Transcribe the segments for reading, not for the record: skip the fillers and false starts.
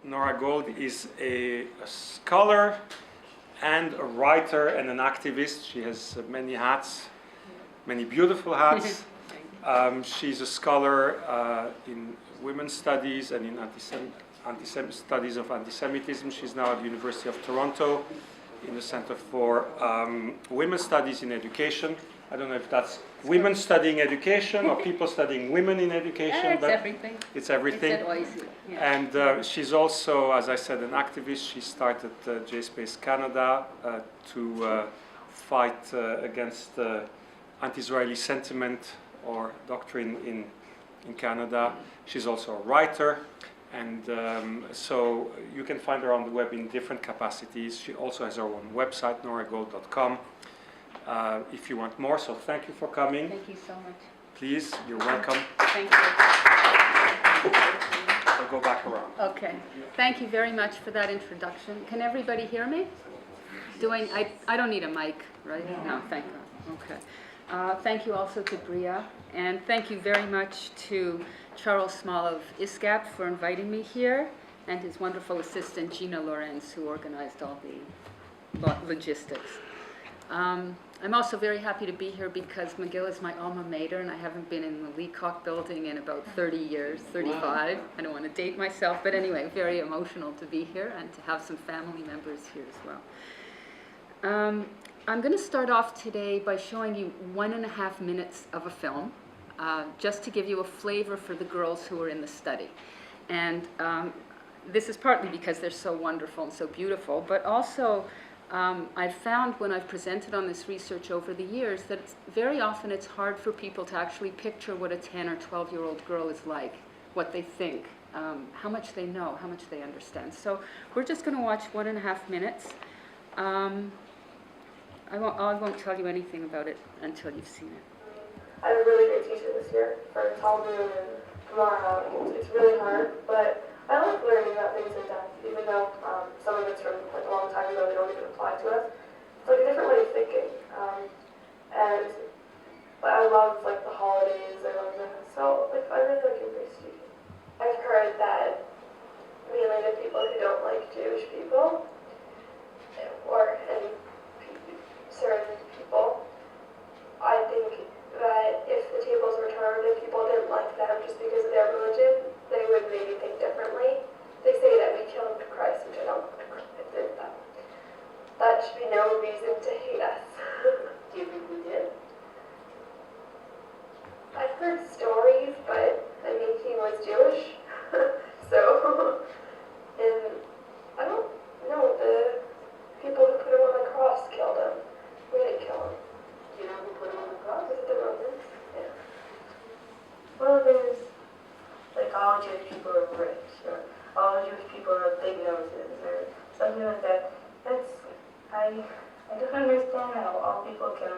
Nora Gold is a scholar and a writer and an activist. She has many hats, many beautiful hats. She's a scholar in women's studies and in studies of antisemitism. She's now at the University of Toronto in the Center for Women's Studies in Education. I don't know if that's women studying education or people studying women in education. It's everything. It's everything. It's at OISE, yeah. And she's also, as I said, an activist. She started JSpace Canada to fight against anti-Israeli sentiment or doctrine in Canada. She's also a writer. And so you can find her on the web in different capacities. She also has her own website, noragold.com. If you want more, so thank you for coming. Thank you so much. Please, you're welcome. Thank you. I'll go back around. Okay. Thank you very much for that introduction. Can everybody hear me? I don't need a mic, right? No, thank God. Okay. Thank you also to Bria, and thank you very much to Charles Small of ISGAP for inviting me here, and his wonderful assistant Gina Lorenz, who organized all the logistics. I'm also very happy to be here because McGill is my alma mater, and I haven't been in the Leacock building in about 30 years, 35. Wow. I don't want to date myself, but anyway, very emotional to be here and to have some family members here as well. I'm going to start off today by showing you 1.5 minutes of a film, just to give you a flavor for the girls who are in the study. And this is partly because they're so wonderful and so beautiful, but also I've found when I've presented on this research over the years that very often it's hard for people to actually picture what a 10 or 12-year-old girl is like, what they think, how much they know, how much they understand. So we're just going to watch 1.5 minutes. I won't tell you anything about it until you've seen it. I have a really great teacher this year for Talmud and Gemara. It's really hard, but I like learning about things in depth, even though some of it's from like a long time ago, they don't even apply to us. It's like a different way of thinking. But I love like the holidays, I love them. So like I really like embrace teaching. I've heard that mainly the people who don't like Jewish people, or any certain people, I think that if the tables were turned and people didn't like them just because of their religion, they would maybe think differently. They say that we killed Christ, which I don't agree with that. That should be no reason to hate us. Do you think we did? I've heard stories, but I mean, he was Jewish. So, and I don't know, the people who put him on the cross killed him. We didn't kill him. Do you know who put him on the cross? Was it the Romans? Yeah. Well, there's like all Jewish people are rich, or all Jewish people have big noses, or something like that. I don't understand how all people can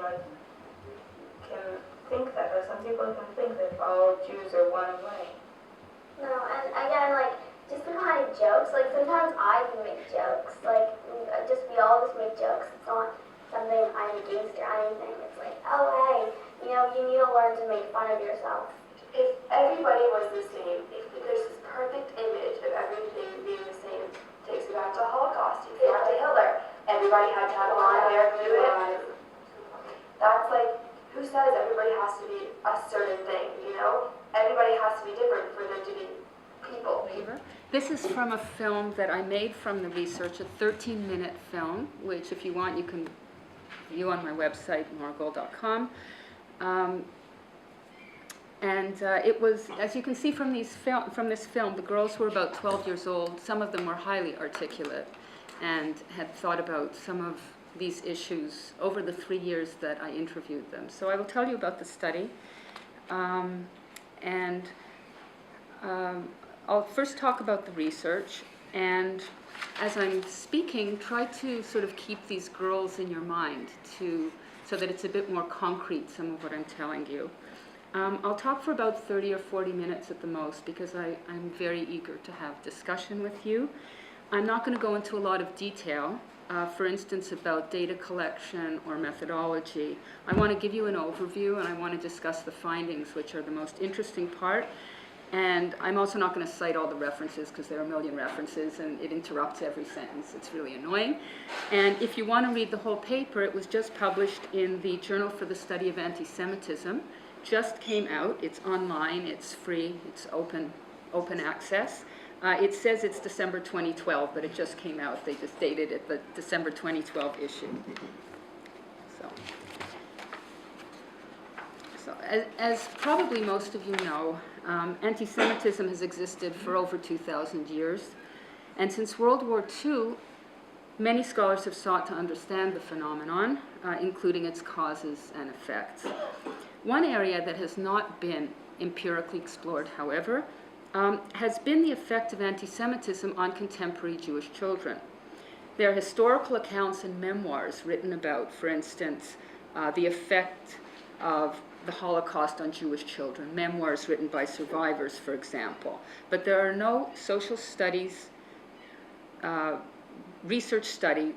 think that, or some people can think that all Jews are one way. No, and again, like, just the kind of jokes, like, sometimes I can make jokes, like, we all just make jokes. It's not something I'm against or anything. It's like, oh, hey, you need to learn to make fun of yourself. If everybody was the same, if there's this perfect image of everything being the same, takes you back to the Holocaust, you back to Hitler. Everybody had to have blonde hair, glue it. That's like, who says everybody has to be a certain thing, Everybody has to be different for them to be people. This is from a film that I made from the research, a 13-minute film, which if you want you can view on my website, noragold.com. It was, as you can see from this film, the girls were about 12 years old. Some of them were highly articulate and had thought about some of these issues over the 3 years that I interviewed them. So I will tell you about the study. I'll first talk about the research, and as I'm speaking, try to sort of keep these girls in your mind so that it's a bit more concrete, some of what I'm telling you. I'll talk for about 30 or 40 minutes at the most because I'm very eager to have discussion with you. I'm not going to go into a lot of detail, for instance, about data collection or methodology. I want to give you an overview and I want to discuss the findings, which are the most interesting part. And I'm also not going to cite all the references because there are a million references and it interrupts every sentence. It's really annoying. And if you want to read the whole paper, it was just published in the Journal for the Study of Anti-Semitism. Just came out. It's online. It's free. It's open access. It says it's December 2012, but it just came out. They just dated it the December 2012 issue. So as probably most of you know, anti-Semitism has existed for over 2,000 years. And since World War II, many scholars have sought to understand the phenomenon, including its causes and effects. One area that has not been empirically explored, however, has been the effect of anti-Semitism on contemporary Jewish children. There are historical accounts and memoirs written about, for instance, the effect of the Holocaust on Jewish children, memoirs written by survivors, for example. But there are no social studies, research studies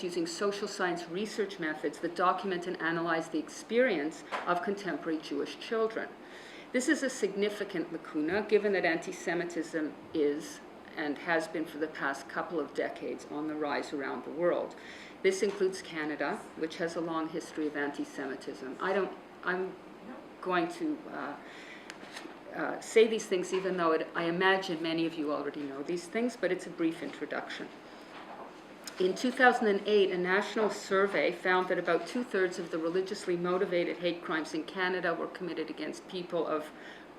using social science research methods that document and analyze the experience of contemporary Jewish children. This is a significant lacuna, given that anti-Semitism is and has been for the past couple of decades on the rise around the world. This includes Canada, which has a long history of anti-Semitism. I'm going to say these things even though I imagine many of you already know these things, but it's a brief introduction. In 2008, a national survey found that about 2/3 of the religiously motivated hate crimes in Canada were committed against people of,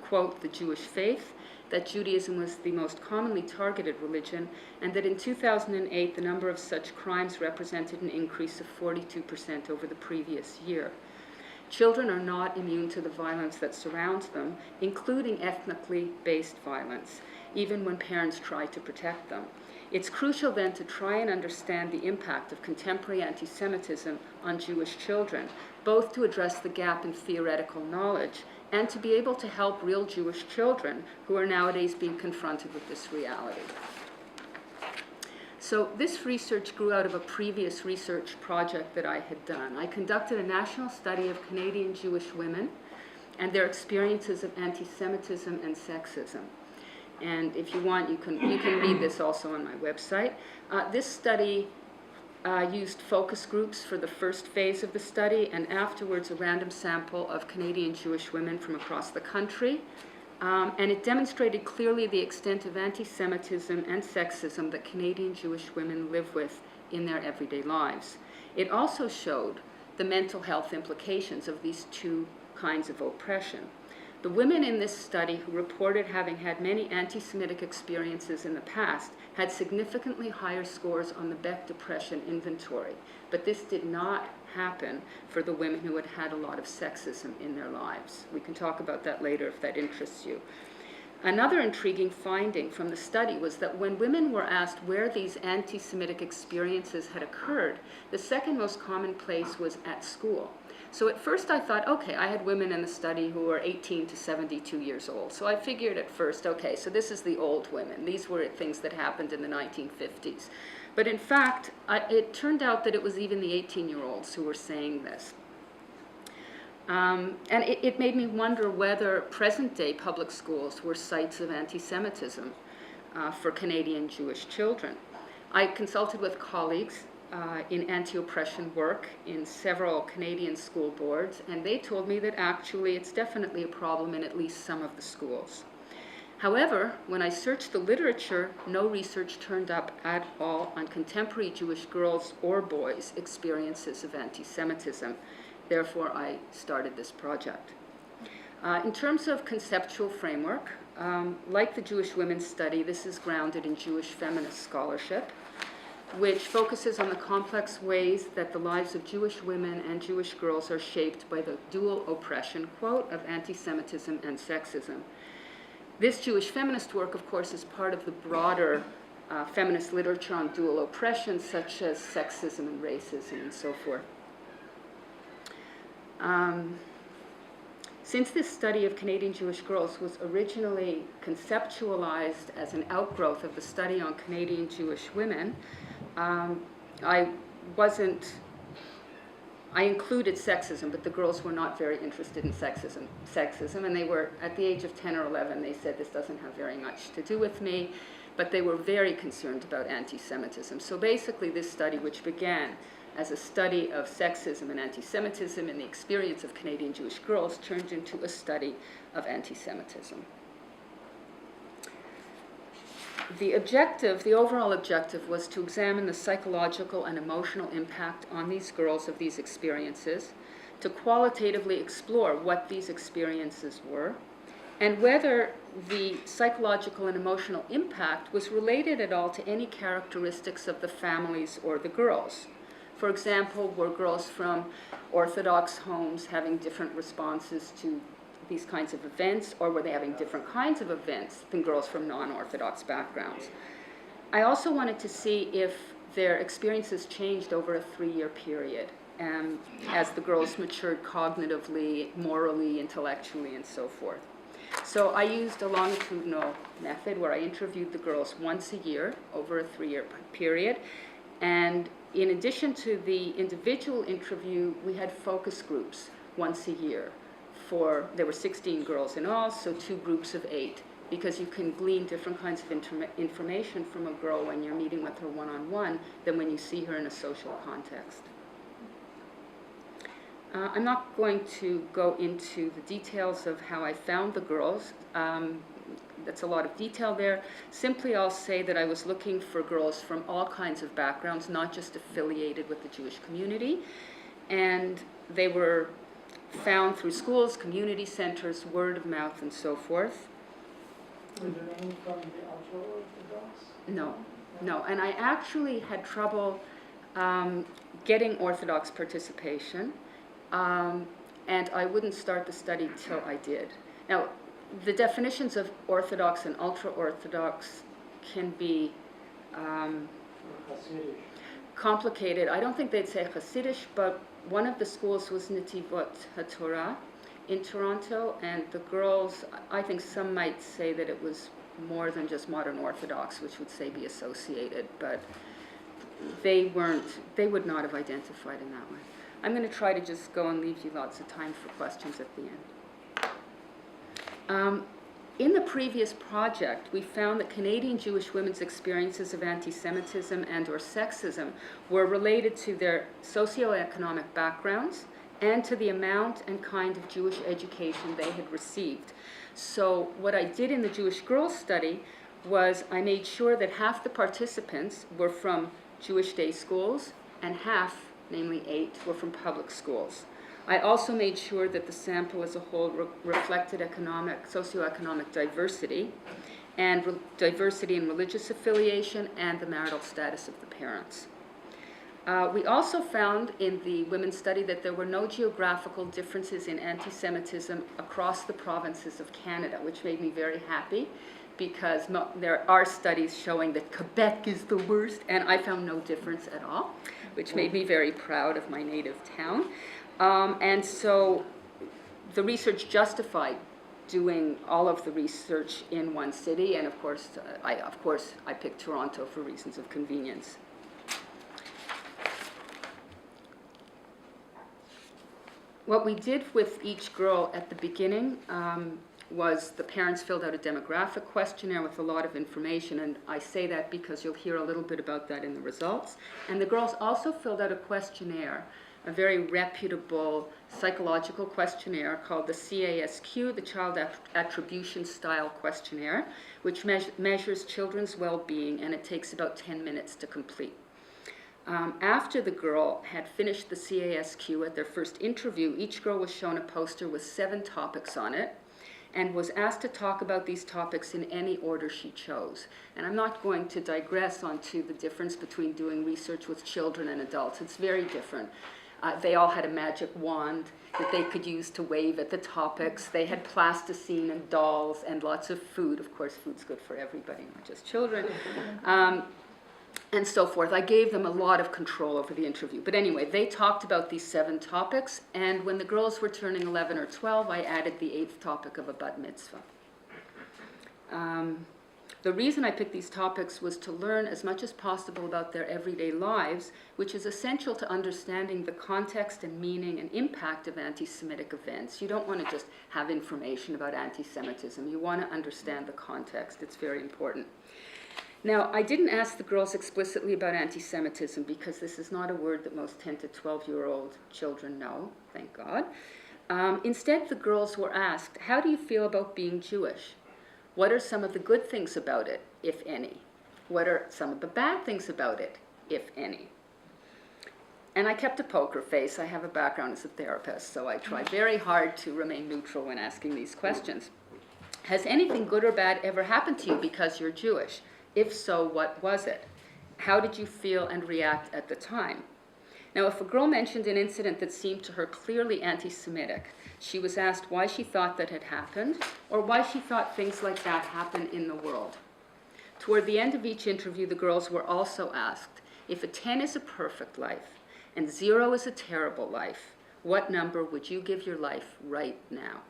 quote, the Jewish faith, that Judaism was the most commonly targeted religion, and that in 2008 the number of such crimes represented an increase of 42% over the previous year. Children are not immune to the violence that surrounds them, including ethnically based violence, even when parents try to protect them. It's crucial then to try and understand the impact of contemporary anti-Semitism on Jewish children, both to address the gap in theoretical knowledge and to be able to help real Jewish children who are nowadays being confronted with this reality. So this research grew out of a previous research project that I had done. I conducted a national study of Canadian Jewish women and their experiences of anti-Semitism and sexism. And if you want, you can read this also on my website. This study used focus groups for the first phase of the study, and afterwards a random sample of Canadian Jewish women from across the country. And it demonstrated clearly the extent of anti-Semitism and sexism that Canadian Jewish women live with in their everyday lives. It also showed the mental health implications of these two kinds of oppression. The women in this study who reported having had many anti-Semitic experiences in the past had significantly higher scores on the Beck Depression Inventory, but this did not happen for the women who had had a lot of sexism in their lives. We can talk about that later if that interests you. Another intriguing finding from the study was that when women were asked where these anti-Semitic experiences had occurred, the second most common place was at school. So at first I thought, okay, I had women in the study who were 18 to 72 years old. So I figured at first, okay, so this is the old women. These were things that happened in the 1950s. But in fact, it turned out that it was even the 18-year-olds who were saying this. And it made me wonder whether present-day public schools were sites of anti-Semitism for Canadian Jewish children. I consulted with colleagues in anti-oppression work in several Canadian school boards, and they told me that actually it's definitely a problem in at least some of the schools. However, when I searched the literature, no research turned up at all on contemporary Jewish girls or boys' experiences of anti-Semitism. Therefore, I started this project. In terms of conceptual framework, like the Jewish Women's Study, this is grounded in Jewish feminist scholarship, which focuses on the complex ways that the lives of Jewish women and Jewish girls are shaped by the dual oppression, quote, of anti-Semitism and sexism. This Jewish feminist work, of course, is part of the broader feminist literature on dual oppression, such as sexism and racism and so forth. Since this study of Canadian Jewish girls was originally conceptualized as an outgrowth of the study on Canadian Jewish women, I I included sexism, but the girls were not very interested in sexism, and they were, at the age of 10 or 11, they said, this doesn't have very much to do with me, but they were very concerned about anti-Semitism. So basically this study, which began as a study of sexism and anti-Semitism and the experience of Canadian Jewish girls, turned into a study of anti-Semitism. The overall objective was to examine the psychological and emotional impact on these girls of these experiences, to qualitatively explore what these experiences were, and whether the psychological and emotional impact was related at all to any characteristics of the families or the girls. For example, were girls from Orthodox homes having different responses to these kinds of events, or were they having different kinds of events than girls from non-Orthodox backgrounds? I also wanted to see if their experiences changed over a 3-year period, as the girls matured cognitively, morally, intellectually, and so forth. So I used a longitudinal method where I interviewed the girls once a year over a 3-year period, and in addition to the individual interview, we had focus groups once a year. There were 16 girls in all, so 2 groups of 8, because you can glean different kinds of information from a girl when you're meeting with her one-on-one than when you see her in a social context. I'm not going to go into the details of how I found the girls. That's a lot of detail there. Simply I'll say that I was looking for girls from all kinds of backgrounds, not just affiliated with the Jewish community, and they were found through schools, community centers, word of mouth, and so forth. Were there any from the ultra-Orthodox? No, and I actually had trouble getting Orthodox participation, and I wouldn't start the study till I did. Now, the definitions of Orthodox and ultra-Orthodox can be complicated. I don't think they'd say Hasidish, but one of the schools was Netivot HaTorah in Toronto, and the girls, I think some might say that it was more than just modern Orthodox, which would say be associated, but they would not have identified in that way. I'm going to try to just go and leave you lots of time for questions at the end. In the previous project, we found that Canadian Jewish women's experiences of anti-Semitism and or sexism were related to their socioeconomic backgrounds and to the amount and kind of Jewish education they had received. So what I did in the Jewish girls study was I made sure that half the participants were from Jewish day schools and half, namely 8, were from public schools. I also made sure that the sample as a whole reflected socioeconomic diversity, and diversity in religious affiliation and the marital status of the parents. We also found in the women's study that there were no geographical differences in anti-Semitism across the provinces of Canada, which made me very happy, because there are studies showing that Quebec is the worst, and I found no difference at all, which made me very proud of my native town. And so the research justified doing all of the research in one city, and of course I picked Toronto for reasons of convenience. What we did with each girl at the beginning was the parents filled out a demographic questionnaire with a lot of information, and I say that because you'll hear a little bit about that in the results. And the girls also filled out a questionnaire, a very reputable psychological questionnaire called the CASQ, the Child Attribution Style Questionnaire, which measures children's well-being, and it takes about 10 minutes to complete. After the girl had finished the CASQ at their first interview, each girl was shown a poster with 7 topics on it and was asked to talk about these topics in any order she chose. And I'm not going to digress onto the difference between doing research with children and adults. It's very different. They all had a magic wand that they could use to wave at the topics. They had plasticine and dolls and lots of food. Of course, food's good for everybody, not just children. And so forth. I gave them a lot of control over the interview. But anyway, they talked about these 7 topics, and when the girls were turning 11 or 12, I added the 8th topic of a bat mitzvah. The reason I picked these topics was to learn as much as possible about their everyday lives, which is essential to understanding the context and meaning and impact of anti-Semitic events. You don't want to just have information about anti-Semitism. You want to understand the context. It's very important. Now, I didn't ask the girls explicitly about anti-Semitism because this is not a word that most 10 to 12-year-old children know, thank God. Instead, the girls were asked, how do you feel about being Jewish? What are some of the good things about it, if any? What are some of the bad things about it, if any? And I kept a poker face. I have a background as a therapist, so I try very hard to remain neutral when asking these questions. Has anything good or bad ever happened to you because you're Jewish? If so, what was it? How did you feel and react at the time? Now, if a girl mentioned an incident that seemed to her clearly anti-Semitic, she was asked why she thought that had happened, or why she thought things like that happen in the world. Toward the end of each interview, the girls were also asked, if a 10 is a perfect life and 0 is a terrible life, what number would you give your life right now?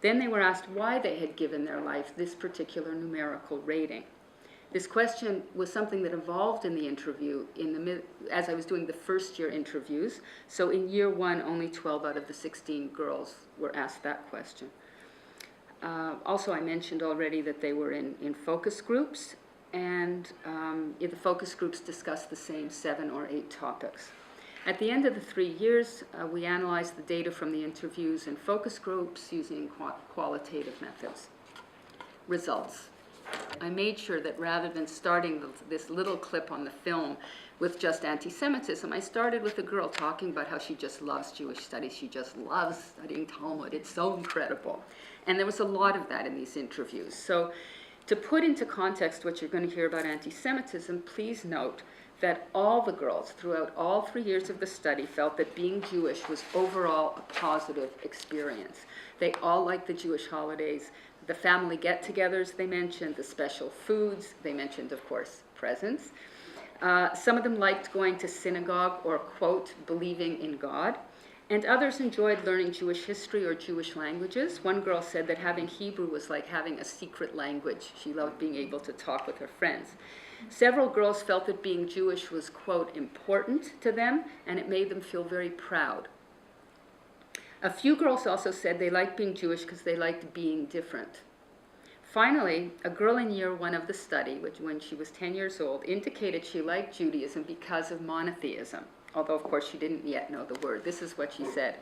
Then they were asked why they had given their life this particular numerical rating. This question was something that evolved in the interview as I was doing the first year interviews. So in year 1, only 12 out of the 16 girls were asked that question. Also, I mentioned already that they were in focus groups, and the focus groups discussed the same 7 or 8 topics. At the end of the 3 years, we analyzed the data from the interviews and focus groups using qualitative methods. Results. I made sure that rather than starting this little clip on the film with just anti-Semitism, I started with a girl talking about how she just loves Jewish studies. She just loves studying Talmud. It's so incredible. And there was a lot of that in these interviews. So to put into context what you're going to hear about anti-Semitism, please note that all the girls throughout all 3 years of the study felt that being Jewish was overall a positive experience. They all liked the Jewish holidays. The family get-togethers they mentioned, the special foods, they mentioned, of course, presents. Some of them liked going to synagogue or, quote, believing in God. And others enjoyed learning Jewish history or Jewish languages. One girl said that having Hebrew was like having a secret language. She loved being able to talk with her friends. Several girls felt that being Jewish was, quote, important to them, and it made them feel very proud. A few girls also said they liked being Jewish because they liked being different. Finally, a girl in year 1 of the study, when she was 10 years old, indicated she liked Judaism because of monotheism, although of course she didn't yet know the word. This is what she said.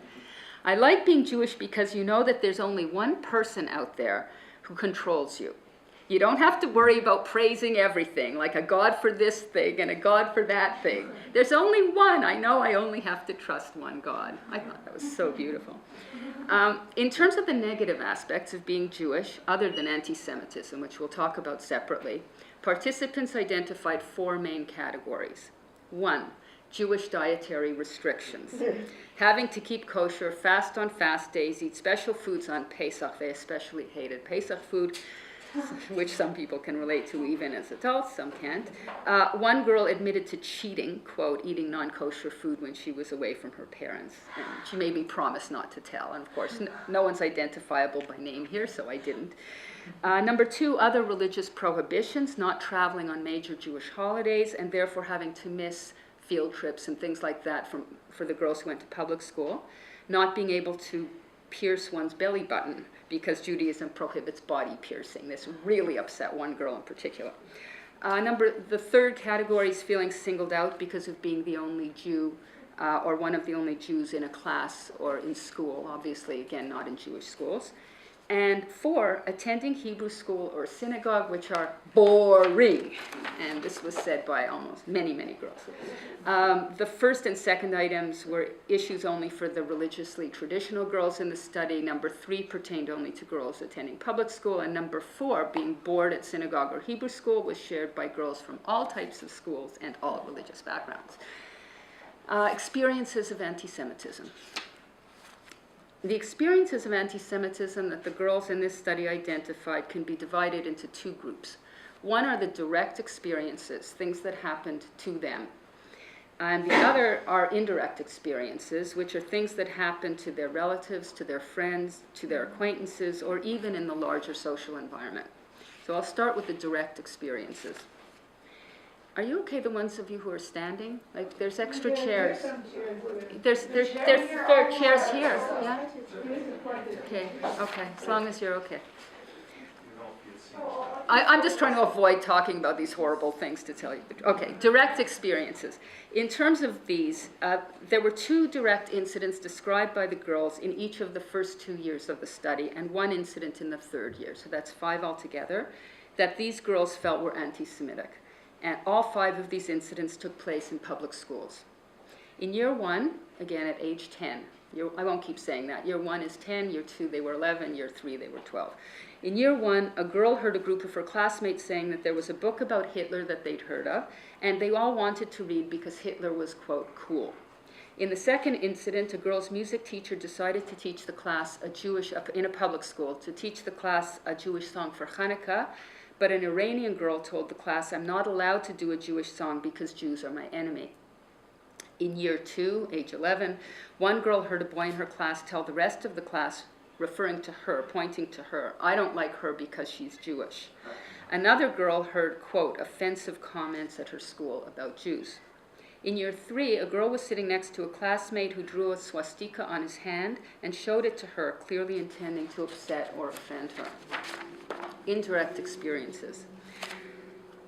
I like being Jewish because you know that there's only one person out there who controls you. You don't have to worry about praising everything, like a God for this thing and a God for that thing. There's only one. I know I only have to trust one God. I thought that was so beautiful. In terms of the negative aspects of being Jewish, other than anti-Semitism, which we'll talk about separately, participants identified 4 main categories. 1, Jewish dietary restrictions. Having to keep kosher, fast on fast days, eat special foods on Pesach. They especially hated Pesach food, which some people can relate to even as adults, some can't. One girl admitted to cheating, quote, eating non-kosher food when she was away from her parents. And she made me promise not to tell. And of course, no one's identifiable by name here, so I didn't. Number 2, other religious prohibitions, not traveling on major Jewish holidays, and therefore having to miss field trips and things like that for the girls who went to public school. Not being able to pierce one's belly button because Judaism prohibits body piercing. This really upset one girl in particular. The 3rd category is feeling singled out because of being the only Jew or one of the only Jews in a class or in school, obviously, again, not in Jewish schools. And 4, attending Hebrew school or synagogue, which are boring. And this was said by almost many, many girls. The 1st and 2nd items were issues only for the religiously traditional girls in the study. Number 3 pertained only to girls attending public school. And number 4, being bored at synagogue or Hebrew school, was shared by girls from all types of schools and all religious backgrounds. Experiences of anti-Semitism. The experiences of anti-Semitism that the girls in this study identified can be divided into 2 groups. One are the direct experiences, things that happened to them. And the other are indirect experiences, which are things that happened to their relatives, to their friends, to their acquaintances, or even in the larger social environment. So I'll start with the direct experiences. Are you okay, the ones of you who are standing? Like, there's extra chairs. There's chairs here, yeah? Okay, as long as you're okay. I'm just trying to avoid talking about these horrible things to tell you. Okay, direct experiences. In terms of these, there were 2 direct incidents described by the girls in each of the first 2 years of the study, and 1 incident in the 3rd year, so that's 5 altogether, that these girls felt were anti-Semitic. And all 5 of these incidents took place in public schools. In year 1, again at age 10, I won't keep saying that. Year 1 is 10, year 2 they were 11, year 3 they were 12. In year 1, a girl heard a group of her classmates saying that there was a book about Hitler that they'd heard of, and they all wanted to read because Hitler was, quote, cool. In the 2nd incident, a girl's music teacher decided to teach the class in a public school, to teach the class a Jewish song for Hanukkah, but an Iranian girl told the class, I'm not allowed to do a Jewish song because Jews are my enemy. In year 2, age 11, one girl heard a boy in her class tell the rest of the class, referring to her, pointing to her, I don't like her because she's Jewish. Another girl heard, quote, offensive comments at her school about Jews. In year 3, a girl was sitting next to a classmate who drew a swastika on his hand and showed it to her, clearly intending to upset or offend her. Indirect experiences.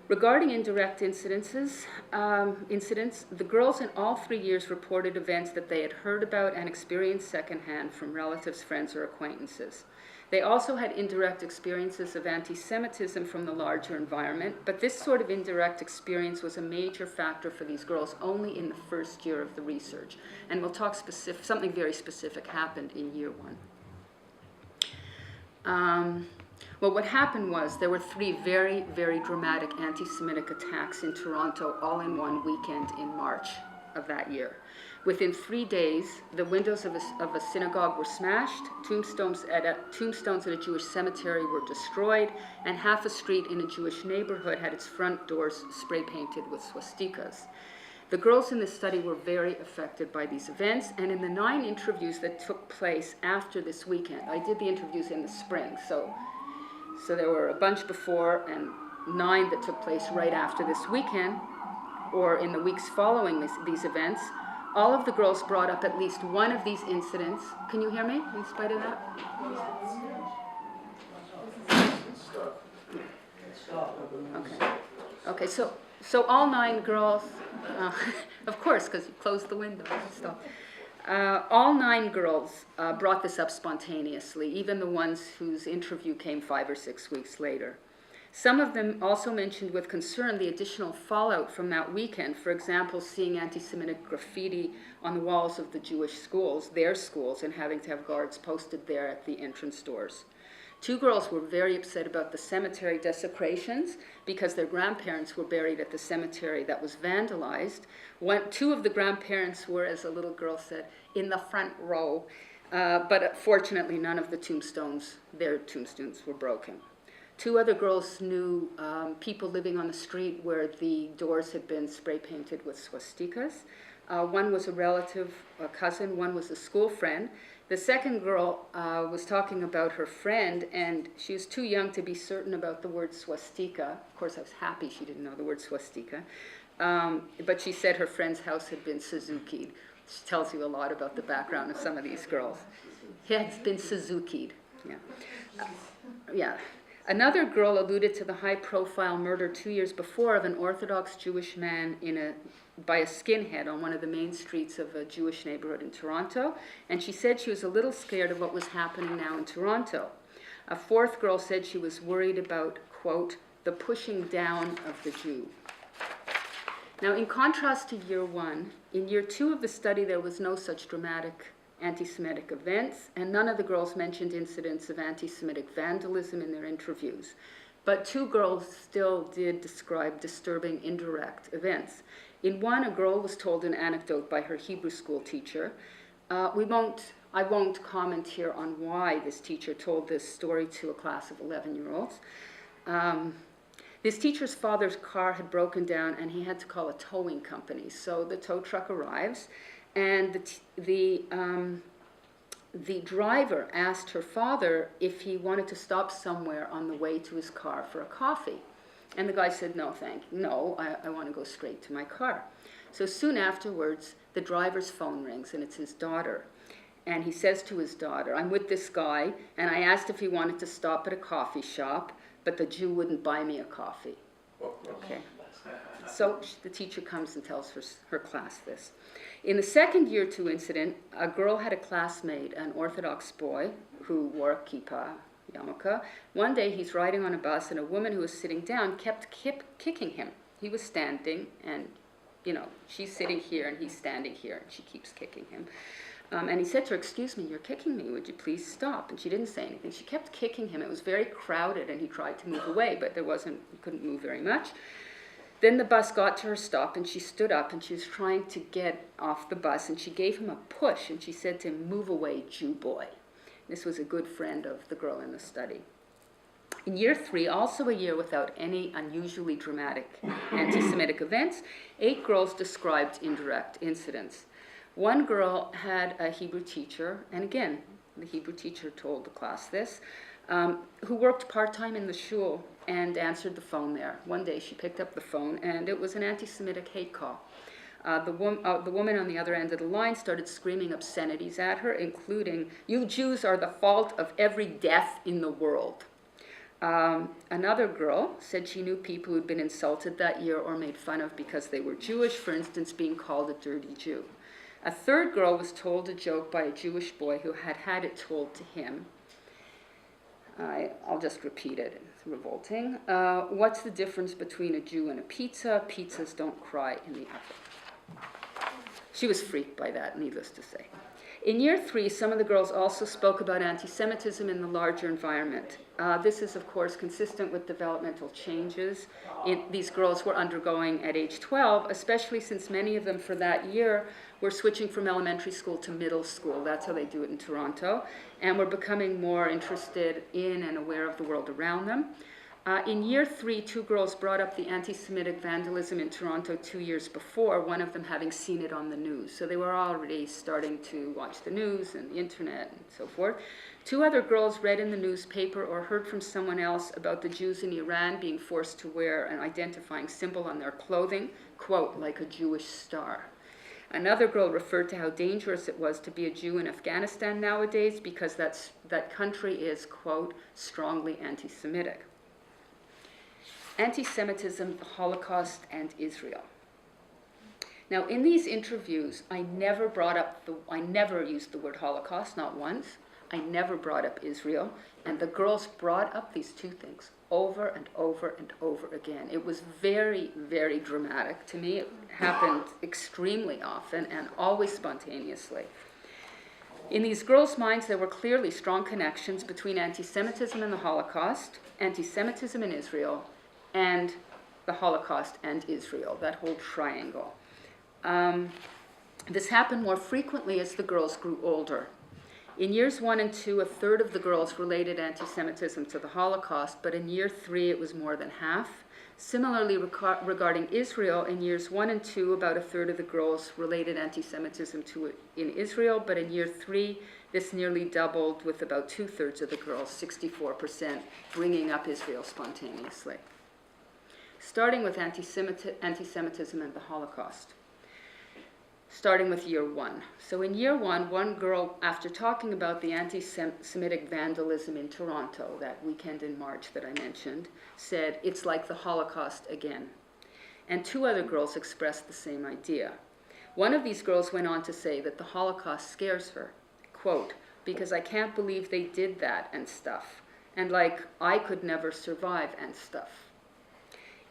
Regarding indirect incidents, the girls in all 3 years reported events that they had heard about and experienced secondhand from relatives, friends, or acquaintances. They also had indirect experiences of anti-Semitism from the larger environment, but this sort of indirect experience was a major factor for these girls only in the 1st year of the research. And we'll talk something very specific happened in year 1. Well, what happened was there were 3 very, very dramatic anti-Semitic attacks in Toronto all in one weekend in March of that year. Within 3 days, the windows of a synagogue were smashed, tombstones at a Jewish cemetery were destroyed, and half a street in a Jewish neighborhood had its front doors spray painted with swastikas. The girls in this study were very affected by these events, and in the 9 interviews that took place after this weekend, I did the interviews in the spring, so there were a bunch before and 9 that took place right after this weekend, or in the weeks following these events. All of the girls brought up at least one of these incidents. Can you hear me in spite of that? Okay, so all 9 girls, of course, because you closed the window. All 9 girls brought this up spontaneously, even the ones whose interview came 5 or 6 weeks later. Some of them also mentioned with concern the additional fallout from that weekend, for example, seeing anti-Semitic graffiti on the walls of the Jewish schools, their schools, and having to have guards posted there at the entrance doors. 2 girls were very upset about the cemetery desecrations because their grandparents were buried at the cemetery that was vandalized. 2 of the grandparents were, as a little girl said, in the front row, but fortunately none of their tombstones were broken. 2 other girls knew people living on the street where the doors had been spray painted with swastikas. One was a relative, a cousin, one was a school friend. The second girl was talking about her friend, and she was too young to be certain about the word swastika. Of course, I was happy she didn't know the word swastika. But she said her friend's house had been Suzuki'd, which tells you a lot about the background of some of these girls. It had been Suzuki'd, yeah. Another girl alluded to the high-profile murder 2 years before of an Orthodox Jewish man by a skinhead on one of the main streets of a Jewish neighborhood in Toronto, and she said she was a little scared of what was happening now in Toronto. A 4th girl said she was worried about, quote, the pushing down of the Jew. Now, in contrast to year 1, in year 2 of the study there was no such dramatic anti-Semitic events, and none of the girls mentioned incidents of anti-Semitic vandalism in their interviews. But 2 girls still did describe disturbing indirect events. In one, a girl was told an anecdote by her Hebrew school teacher. I won't comment here on why this teacher told this story to a class of 11-year-olds. This teacher's father's car had broken down and he had to call a towing company. So the tow truck arrives, and the driver asked her father if he wanted to stop somewhere on the way to his car for a coffee. And the guy said, no, thank you. No, I want to go straight to my car. So soon afterwards, the driver's phone rings, and it's his daughter. And he says to his daughter, I'm with this guy, and I asked if he wanted to stop at a coffee shop, but the Jew wouldn't buy me a coffee. Okay. So the teacher comes and tells her class this. In the second year 2 incident, a girl had a classmate, an Orthodox boy, who wore a kippah, yarmulke. One day he's riding on a bus, and a woman who was sitting down kept kicking him. He was standing, and, she's sitting here, and he's standing here, and she keeps kicking him. And he said to her, excuse me, you're kicking me, would you please stop? And she didn't say anything. She kept kicking him. It was very crowded, and he tried to move away, but he couldn't move very much. Then the bus got to her stop, and she stood up, and she was trying to get off the bus, and she gave him a push, and she said to him, move away, Jew boy. This was a good friend of the girl in the study. In year 3, also a year without any unusually dramatic anti-Semitic events, 8 girls described indirect incidents. One girl had a Hebrew teacher, and again, the Hebrew teacher told the class this, who worked part-time in the shul and answered the phone there. One day she picked up the phone, and it was an anti-Semitic hate call. The woman on the other end of the line started screaming obscenities at her, including, you Jews are the fault of every death in the world. Another girl said she knew people who'd been insulted that year or made fun of because they were Jewish, for instance, being called a dirty Jew. A third girl was told a joke by a Jewish boy who had had it told to him. I'll just repeat it, it's revolting. What's the difference between a Jew and a pizza? Pizzas don't cry in the oven. She was freaked by that, needless to say. In year 3, some of the girls also spoke about anti-Semitism in the larger environment. This is, of course, consistent with developmental changes these girls were undergoing at age 12, especially since many of them for that year were switching from elementary school to middle school. That's how they do it in Toronto, and were becoming more interested in and aware of the world around them. In year 3, 2 girls brought up the anti-Semitic vandalism in Toronto 2 years before, one of them having seen it on the news. So they were already starting to watch the news and the internet and so forth. 2 other girls read in the newspaper or heard from someone else about the Jews in Iran being forced to wear an identifying symbol on their clothing, quote, like a Jewish star. Another girl referred to how dangerous it was to be a Jew in Afghanistan nowadays because that country is, quote, strongly anti-Semitic. Anti-Semitism, the Holocaust, and Israel. Now, in these interviews, I never used the word Holocaust, not once. I never brought up Israel, and the girls brought up these 2 things over and over and over again. It was very, very dramatic. To me, it happened extremely often and always spontaneously. In these girls' minds, there were clearly strong connections between anti-Semitism and the Holocaust, anti-Semitism in Israel, and the Holocaust and Israel, that whole triangle. This happened more frequently as the girls grew older. In years 1 and 2, a third of the girls related anti-Semitism to the Holocaust, but in year 3, it was more than half. Similarly, regarding Israel, in years 1 and 2, about a third of the girls related anti-Semitism to it in Israel, but in year 3, this nearly doubled with about 2/3 of the girls, 64%, bringing up Israel spontaneously. Starting with anti-Semitism and the Holocaust. Starting with year 1. So in year 1, one girl, after talking about the anti-Semitic vandalism in Toronto that weekend in March that I mentioned, said, it's like the Holocaust again. And 2 other girls expressed the same idea. One of these girls went on to say that the Holocaust scares her, quote, because I can't believe they did that and stuff, and like, I could never survive and stuff.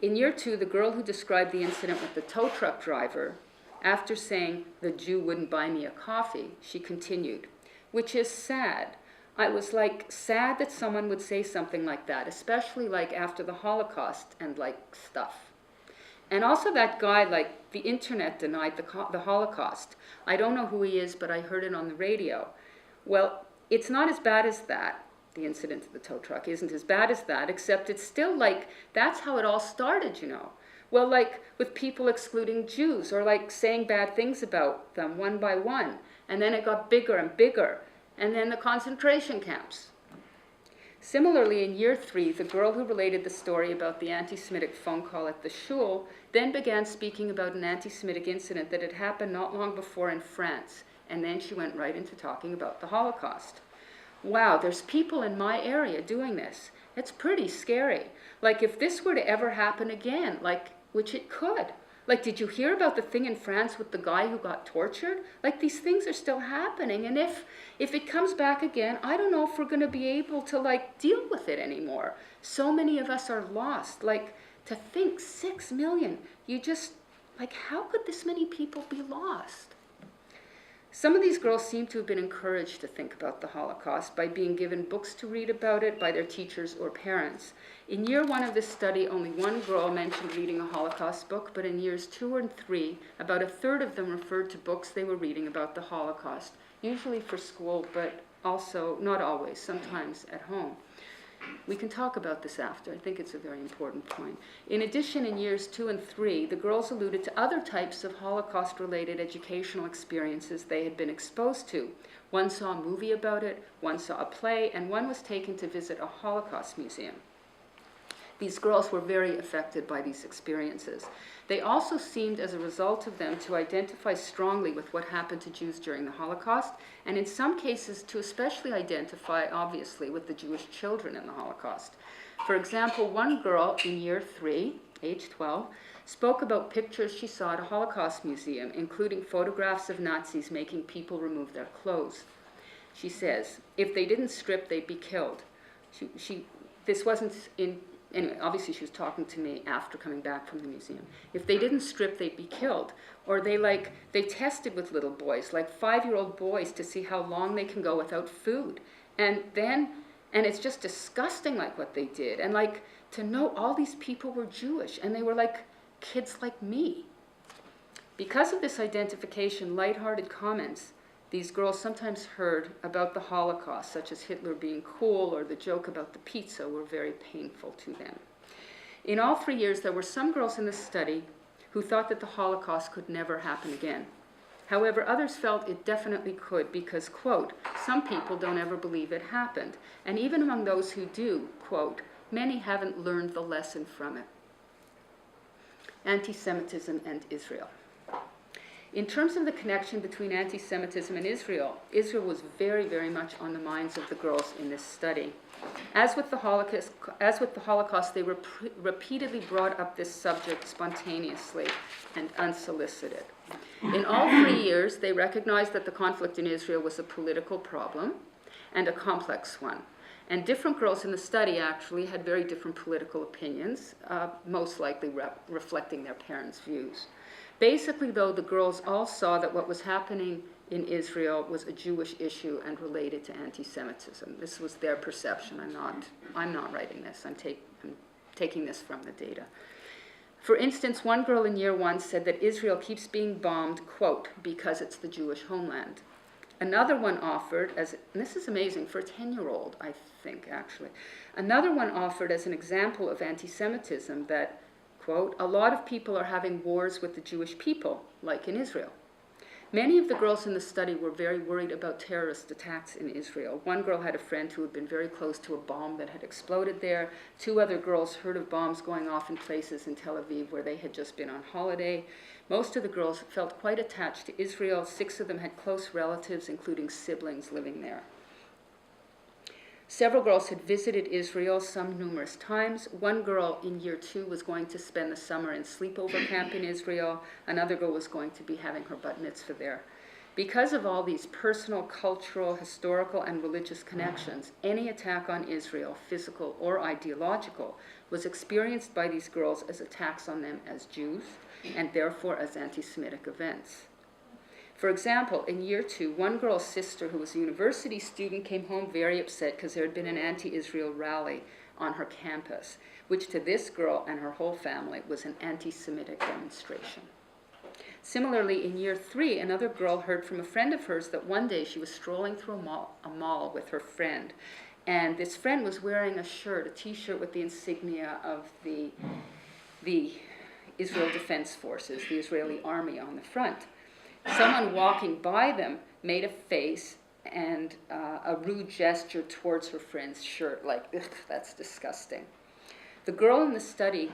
In year 2, the girl who described the incident with the tow truck driver, after saying, the Jew wouldn't buy me a coffee, she continued, which is sad. I was sad that someone would say something like that, especially after the Holocaust and stuff. And also that guy, the internet denied the Holocaust. I don't know who he is, but I heard it on the radio. Well, it's not as bad as that. The incident of the tow truck isn't as bad as that, except it's still that's how it all started, Well, with people excluding Jews or saying bad things about them one by one. And then it got bigger and bigger. and then the concentration camps. Similarly, in year 3, the girl who related the story about the anti-Semitic phone call at the shul then began speaking about an anti-Semitic incident that had happened not long before in France, and then she went right into talking about the Holocaust. Wow, there's people in my area doing this. It's pretty scary. Like, if this were to ever happen again, which it could. Like, did you hear about the thing in France with the guy who got tortured? Like, these things are still happening, and if it comes back again, I don't know if we're going to be able to, deal with it anymore. So many of us are lost. Like, to think 6 million, how could this many people be lost? Some of these girls seem to have been encouraged to think about the Holocaust by being given books to read about it by their teachers or parents. In year 1 of this study, only one girl mentioned reading a Holocaust book, but in years 2 and 3, about a third of them referred to books they were reading about the Holocaust, usually for school, but also, not always, sometimes at home. We can talk about this after. I think it's a very important point. In addition, in years 2 and 3, the girls alluded to other types of Holocaust-related educational experiences they had been exposed to. One saw a movie about it, one saw a play, and one was taken to visit a Holocaust museum. These girls were very affected by these experiences. They also seemed, as a result of them, to identify strongly with what happened to Jews during the Holocaust, and in some cases to especially identify, obviously, with the Jewish children in the Holocaust. For example, one girl in year 3, age 12, spoke about pictures she saw at a Holocaust museum, including photographs of Nazis making people remove their clothes. She says, if they didn't strip, they'd be killed. This wasn't in... Anyway, obviously she was talking to me after coming back from the museum. If they didn't strip, they'd be killed. Or they tested with little boys, 5-year-old boys, to see how long they can go without food. And it's just disgusting, what they did. And to know all these people were Jewish, and they were kids like me. Because of this identification, lighthearted comments these girls sometimes heard about the Holocaust, such as Hitler being cool or the joke about the pizza, were very painful to them. In all 3 years, there were some girls in the study who thought that the Holocaust could never happen again. However, others felt it definitely could because, quote, some people don't ever believe it happened. And even among those who do, quote, many haven't learned the lesson from it. Anti-Semitism and Israel. In terms of the connection between anti-Semitism and Israel, Israel was very, very much on the minds of the girls in this study. As with the Holocaust, they repeatedly brought up this subject spontaneously and unsolicited. In all 3 years, they recognized that the conflict in Israel was a political problem and a complex one. And different girls in the study actually had very different political opinions, most likely reflecting their parents' views. Basically, though, the girls all saw that what was happening in Israel was a Jewish issue and related to anti-Semitism. This was their perception. I'm not writing this. I'm taking this from the data. For instance, one girl in year 1 said that Israel keeps being bombed, quote, because it's the Jewish homeland. Another one offered, and this is amazing for a 10-year-old, I think, actually. Another one offered as an example of anti-Semitism that, quote, a lot of people are having wars with the Jewish people, like in Israel. Many of the girls in the study were very worried about terrorist attacks in Israel. One girl had a friend who had been very close to a bomb that had exploded there. 2 other girls heard of bombs going off in places in Tel Aviv where they had just been on holiday. Most of the girls felt quite attached to Israel. 6 of them had close relatives, including siblings, living there. Several girls had visited Israel, some numerous times. One girl in year 2 was going to spend the summer in sleepover camp in Israel. Another girl was going to be having her bat mitzvah there. Because of all these personal, cultural, historical, and religious connections, any attack on Israel, physical or ideological, was experienced by these girls as attacks on them as Jews, and therefore as anti-Semitic events. For example, in year 2, one girl's sister, who was a university student, came home very upset because there had been an anti-Israel rally on her campus, which to this girl and her whole family was an anti-Semitic demonstration. Similarly, in year 3, another girl heard from a friend of hers that one day she was strolling through a mall with her friend, and this friend was wearing a t-shirt with the insignia of the Israel Defense Forces, the Israeli army on the front. Someone walking by them made a face and a rude gesture towards her friend's shirt, like, ugh, that's disgusting. The girl in the study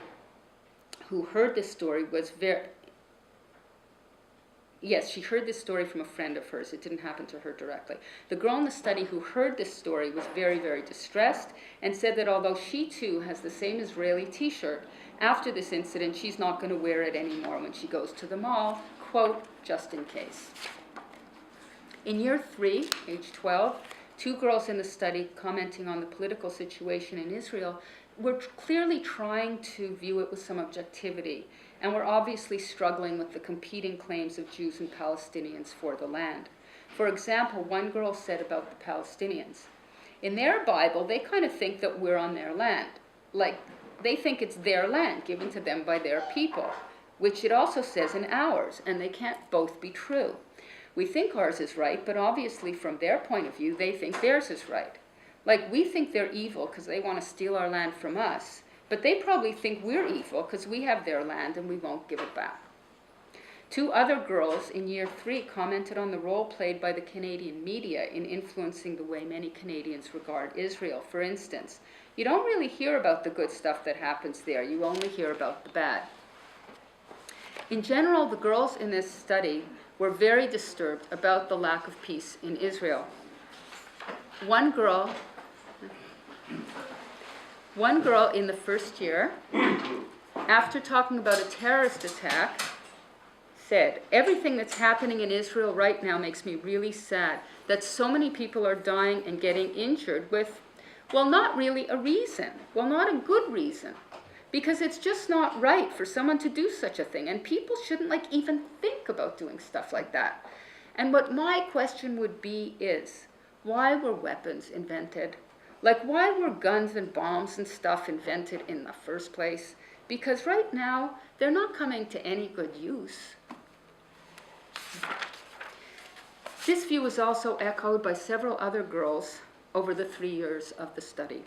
who heard this story was she heard this story from a friend of hers. It didn't happen to her directly. The girl in the study who heard this story was very, very distressed and said that although she too has the same Israeli t-shirt, after this incident she's not going to wear it anymore when she goes to the mall, quote, just in case. In year 3, age 12, 2 girls in the study commenting on the political situation in Israel were clearly trying to view it with some objectivity, and were obviously struggling with the competing claims of Jews and Palestinians for the land. For example, one girl said about the Palestinians, in their Bible, they kind of think that we're on their land. Like, they think it's their land given to them by their people, which it also says in ours, and they can't both be true. We think ours is right, but obviously from their point of view, they think theirs is right. Like, we think they're evil because they want to steal our land from us, but they probably think we're evil because we have their land and we won't give it back. 2 other girls in year 3 commented on the role played by the Canadian media in influencing the way many Canadians regard Israel. For instance, you don't really hear about the good stuff that happens there, you only hear about the bad. In general, the girls in this study were very disturbed about the lack of peace in Israel. One girl in the first year, after talking about a terrorist attack, said, everything that's happening in Israel right now makes me really sad that so many people are dying and getting injured with, well, not really a reason, well, not a good reason, because it's just not right for someone to do such a thing, and people shouldn't even think about doing stuff like that. And what my question would be is, why were weapons invented? Like, why were guns and bombs and stuff invented in the first place? Because right now, they're not coming to any good use. This view was also echoed by several other girls over the 3 years of the study.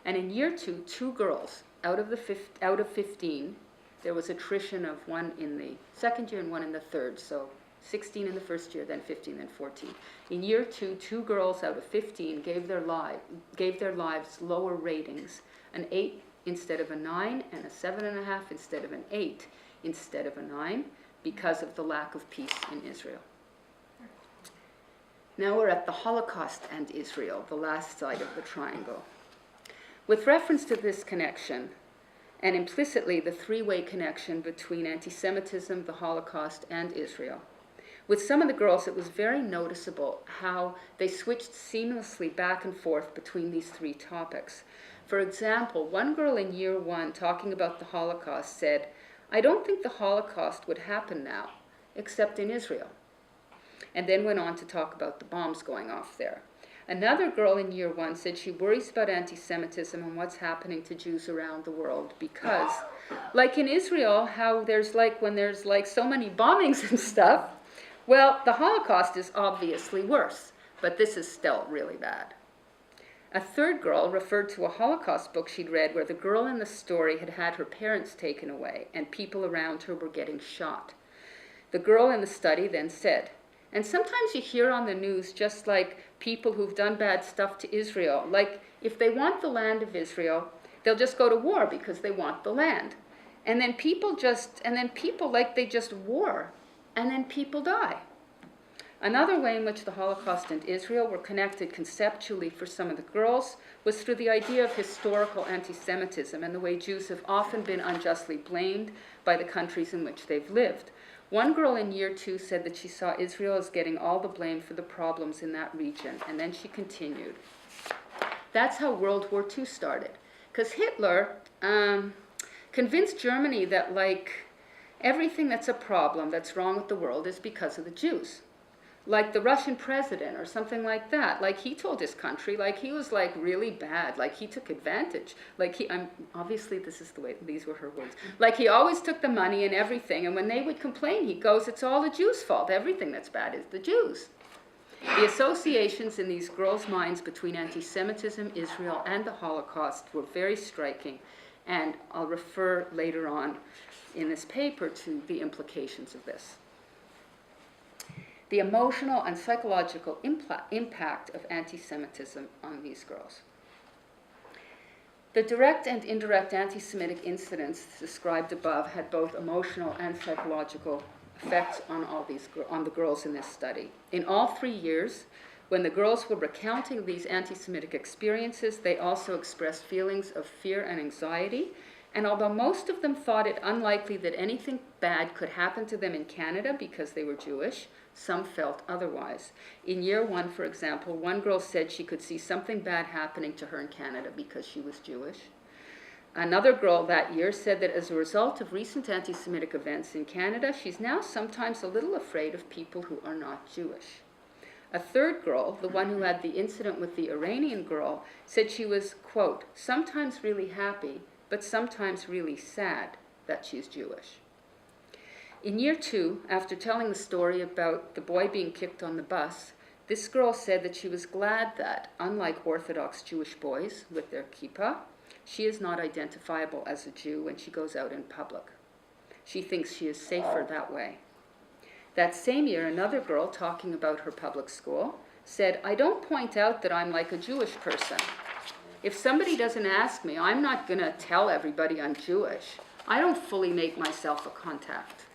And in year 2, 2 girls out of 15, there was attrition of 1 in the second year and 1 in the third, so 16 in the first year, then 15, then 14. In year 2, 2 girls out of 15 gave their lives lower ratings, an 8 instead of a 9, and a 7.5 instead of an 8 instead of a 9, because of the lack of peace in Israel. Now we're at the Holocaust and Israel, the last side of the triangle. With reference to this connection, and implicitly the 3-way connection between anti-Semitism, the Holocaust, and Israel, with some of the girls, it was very noticeable how they switched seamlessly back and forth between these 3 topics. For example, one girl in year 1 talking about the Holocaust said, I don't think the Holocaust would happen now, except in Israel. And then went on to talk about the bombs going off there. Another girl in year 1 said she worries about anti-Semitism and what's happening to Jews around the world because, like in Israel, how there's when there's so many bombings and stuff, well, the Holocaust is obviously worse, but this is still really bad. A third girl referred to a Holocaust book she'd read where the girl in the story had had her parents taken away and people around her were getting shot. The girl in the study then said, and sometimes you hear on the news just people who've done bad stuff to Israel, if they want the land of Israel, they'll just go to war because they want the land. And then people just war, and then people die. Another way in which the Holocaust and Israel were connected conceptually for some of the girls was through the idea of historical anti-Semitism and the way Jews have often been unjustly blamed by the countries in which they've lived. One girl in year 2 said that she saw Israel as getting all the blame for the problems in that region, and then she continued. That's how World War II started, because Hitler convinced Germany that everything that's a problem, that's wrong with the world, is because of the Jews. Like the Russian president or something like that. He told his country, he was really bad. He took advantage. Obviously this is the way, these were her words. He always took the money and everything, and when they would complain, he goes, it's all the Jews' fault. Everything that's bad is the Jews. The associations in these girls' minds between anti-Semitism, Israel, and the Holocaust were very striking, and I'll refer later on in this paper to the implications of this. the emotional and psychological impact of anti-Semitism on these girls. The direct and indirect anti-Semitic incidents described above had both emotional and psychological effects on on the girls in this study. In all 3 years, when the girls were recounting these anti-Semitic experiences, they also expressed feelings of fear and anxiety. And although most of them thought it unlikely that anything bad could happen to them in Canada because they were Jewish, some felt otherwise. In year 1, for example, one girl said she could see something bad happening to her in Canada because she was Jewish. Another girl that year said that as a result of recent anti-Semitic events in Canada, she's now sometimes a little afraid of people who are not Jewish. A third girl, the one who had the incident with the Iranian girl, said she was, quote, sometimes really happy, but sometimes really sad that she's Jewish. In year 2, after telling the story about the boy being kicked on the bus, this girl said that she was glad that, unlike Orthodox Jewish boys with their kippah, she is not identifiable as a Jew when she goes out in public. She thinks she is safer that way. That same year, another girl, talking about her public school, said, I don't point out that I'm like a Jewish person. If somebody doesn't ask me, I'm not going to tell everybody I'm Jewish. I don't fully make myself a contact.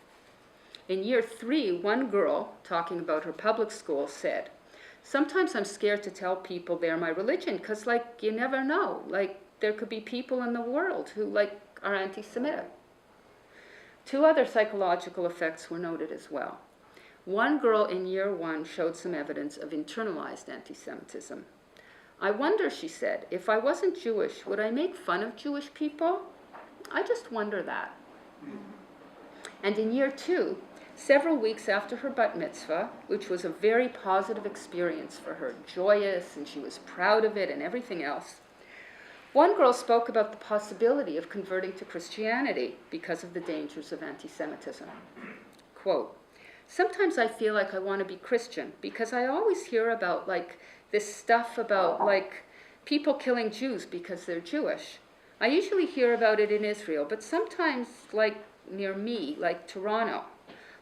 In year 3, one girl, talking about her public school, said, sometimes I'm scared to tell people they're my religion because, you never know. There could be people in the world who, are anti-Semitic. 2 other psychological effects were noted as well. One girl in year 1 showed some evidence of internalized anti-Semitism. I wonder, she said, if I wasn't Jewish, would I make fun of Jewish people? I just wonder that. And in year 2, several weeks after her bat mitzvah, which was a very positive experience for her, joyous, and she was proud of it and everything else, one girl spoke about the possibility of converting to Christianity because of the dangers of anti-Semitism. Quote, sometimes I feel like I want to be Christian because I always hear about this stuff about people killing Jews because they're Jewish. I usually hear about it in Israel, but sometimes near me, Toronto.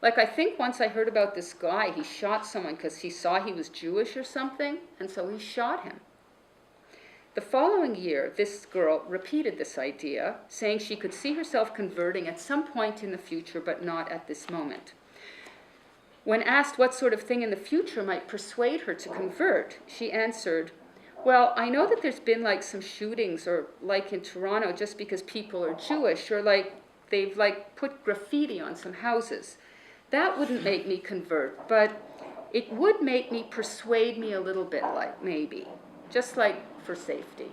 I think once I heard about this guy, he shot someone because he saw he was Jewish or something, and so he shot him. The following year, this girl repeated this idea, saying she could see herself converting at some point in the future, but not at this moment. When asked what sort of thing in the future might persuade her to convert, she answered, well, I know that there's been some shootings or in Toronto just because people are Jewish or they've put graffiti on some houses. That wouldn't make me convert, but it would make me persuade me a little bit maybe, just for safety.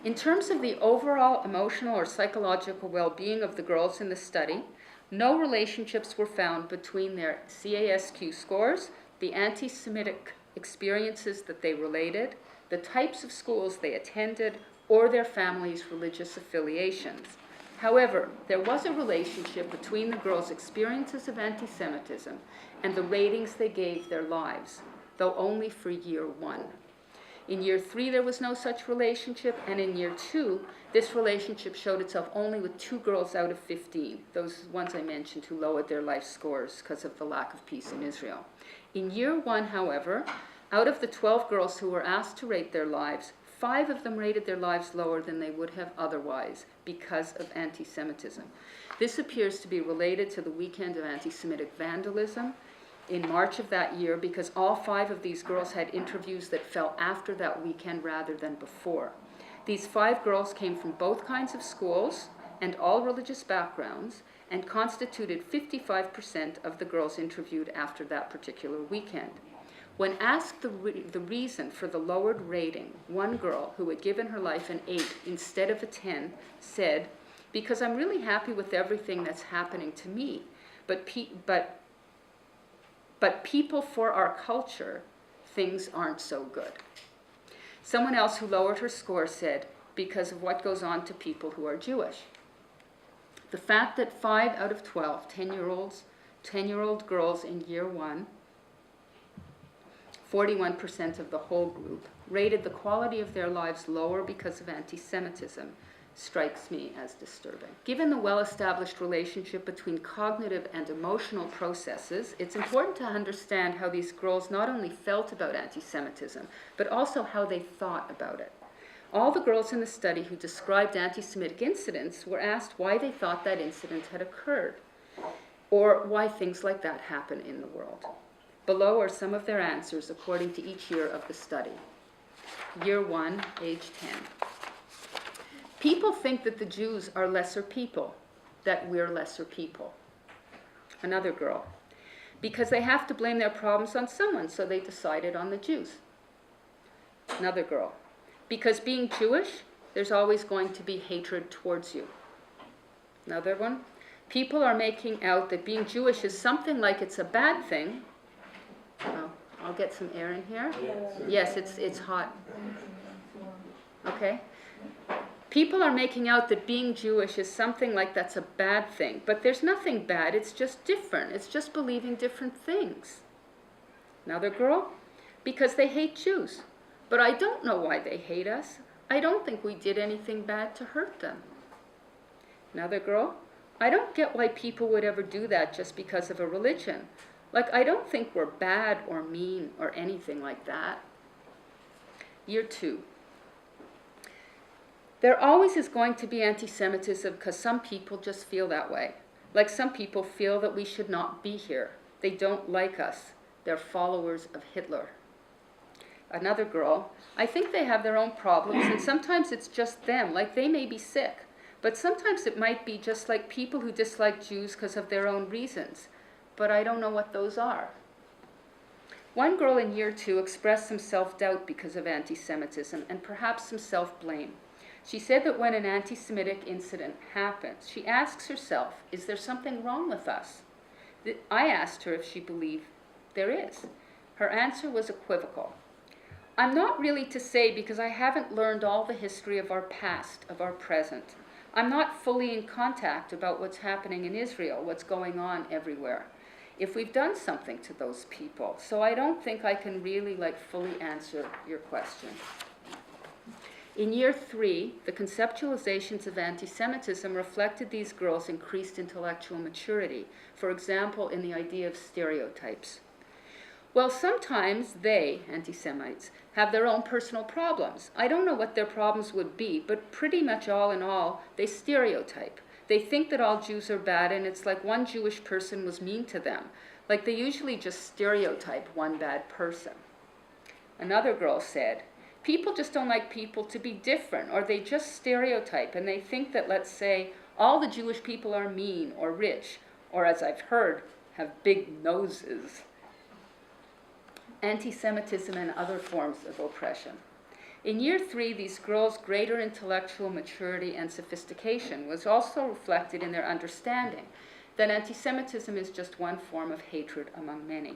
In terms of the overall emotional or psychological well-being of the girls in the study, no relationships were found between their CASQ scores, the anti-Semitic experiences that they related, the types of schools they attended, or their families' religious affiliations. However, there was a relationship between the girls' experiences of anti-Semitism and the ratings they gave their lives, though only for year 1. In year 3, there was no such relationship, and in year 2, this relationship showed itself only with 2 girls out of 15, those ones I mentioned who lowered their life scores because of the lack of peace in Israel. In year 1, however, out of the 12 girls who were asked to rate their lives, 5 of them rated their lives lower than they would have otherwise because of anti-Semitism. This appears to be related to the weekend of anti-Semitic vandalism in March of that year because all 5 of these girls had interviews that fell after that weekend rather than before. These 5 girls came from both kinds of schools and all religious backgrounds and constituted 55% of the girls interviewed after that particular weekend. When asked the reason for the lowered rating, one girl who had given her life an 8 instead of a 10 said, because I'm really happy with everything that's happening to me, but people for our culture, things aren't so good. Someone else who lowered her score said, because of what goes on to people who are Jewish. The fact that 5 out of 12 10-year-old girls in year 1, 41% of the whole group, rated the quality of their lives lower because of anti-Semitism, strikes me as disturbing. Given the well-established relationship between cognitive and emotional processes, it's important to understand how these girls not only felt about anti-Semitism, but also how they thought about it. All the girls in the study who described anti-Semitic incidents were asked why they thought that incident had occurred, or why things like that happen in the world. Below are some of their answers according to each year of the study. Year 1, age 10. People think that the Jews are lesser people, that we're lesser people. Another girl. Because they have to blame their problems on someone, so they decided on the Jews. Another girl. Because being Jewish, there's always going to be hatred towards you. Another one. People are making out that being Jewish is something like it's a bad thing. Oh, I'll get some air in here. Yes, it's hot. Okay. People are making out that being Jewish is something like that's a bad thing, but there's nothing bad, it's just different. It's just believing different things. Another girl, because they hate Jews. But I don't know why they hate us. I don't think we did anything bad to hurt them. Another girl, I don't get why people would ever do that just because of a religion. Like, I don't think we're bad or mean or anything like that. Year 2. There always is going to be anti-Semitism because some people just feel that way. Like some people feel that we should not be here. They don't like us. They're followers of Hitler. Another girl, I think they have their own problems, and sometimes it's just them, like they may be sick. But sometimes it might be just like people who dislike Jews because of their own reasons. But I don't know what those are. One girl in year 2 expressed some self-doubt because of anti-Semitism and perhaps some self-blame. She said that when an anti-Semitic incident happens, she asks herself, is there something wrong with us? I asked her if she believed there is. Her answer was equivocal. I'm not really to say because I haven't learned all the history of our past, of our present. I'm not fully in contact about what's happening in Israel, what's going on everywhere. If we've done something to those people, so I don't think I can really fully answer your question. In year 3, the conceptualizations of anti-Semitism reflected these girls' increased intellectual maturity, for example, in the idea of stereotypes. Well, sometimes they, anti-Semites, have their own personal problems. I don't know what their problems would be, but pretty much all in all, they stereotype. They think that all Jews are bad, and it's like one Jewish person was mean to them. Like they usually just stereotype one bad person. Another girl said, people just don't like people to be different, or they just stereotype, and they think that, let's say, all the Jewish people are mean or rich, or as I've heard, have big noses. Anti-Semitism and other forms of oppression. In year 3, these girls' greater intellectual maturity and sophistication was also reflected in their understanding that anti-Semitism is just one form of hatred among many.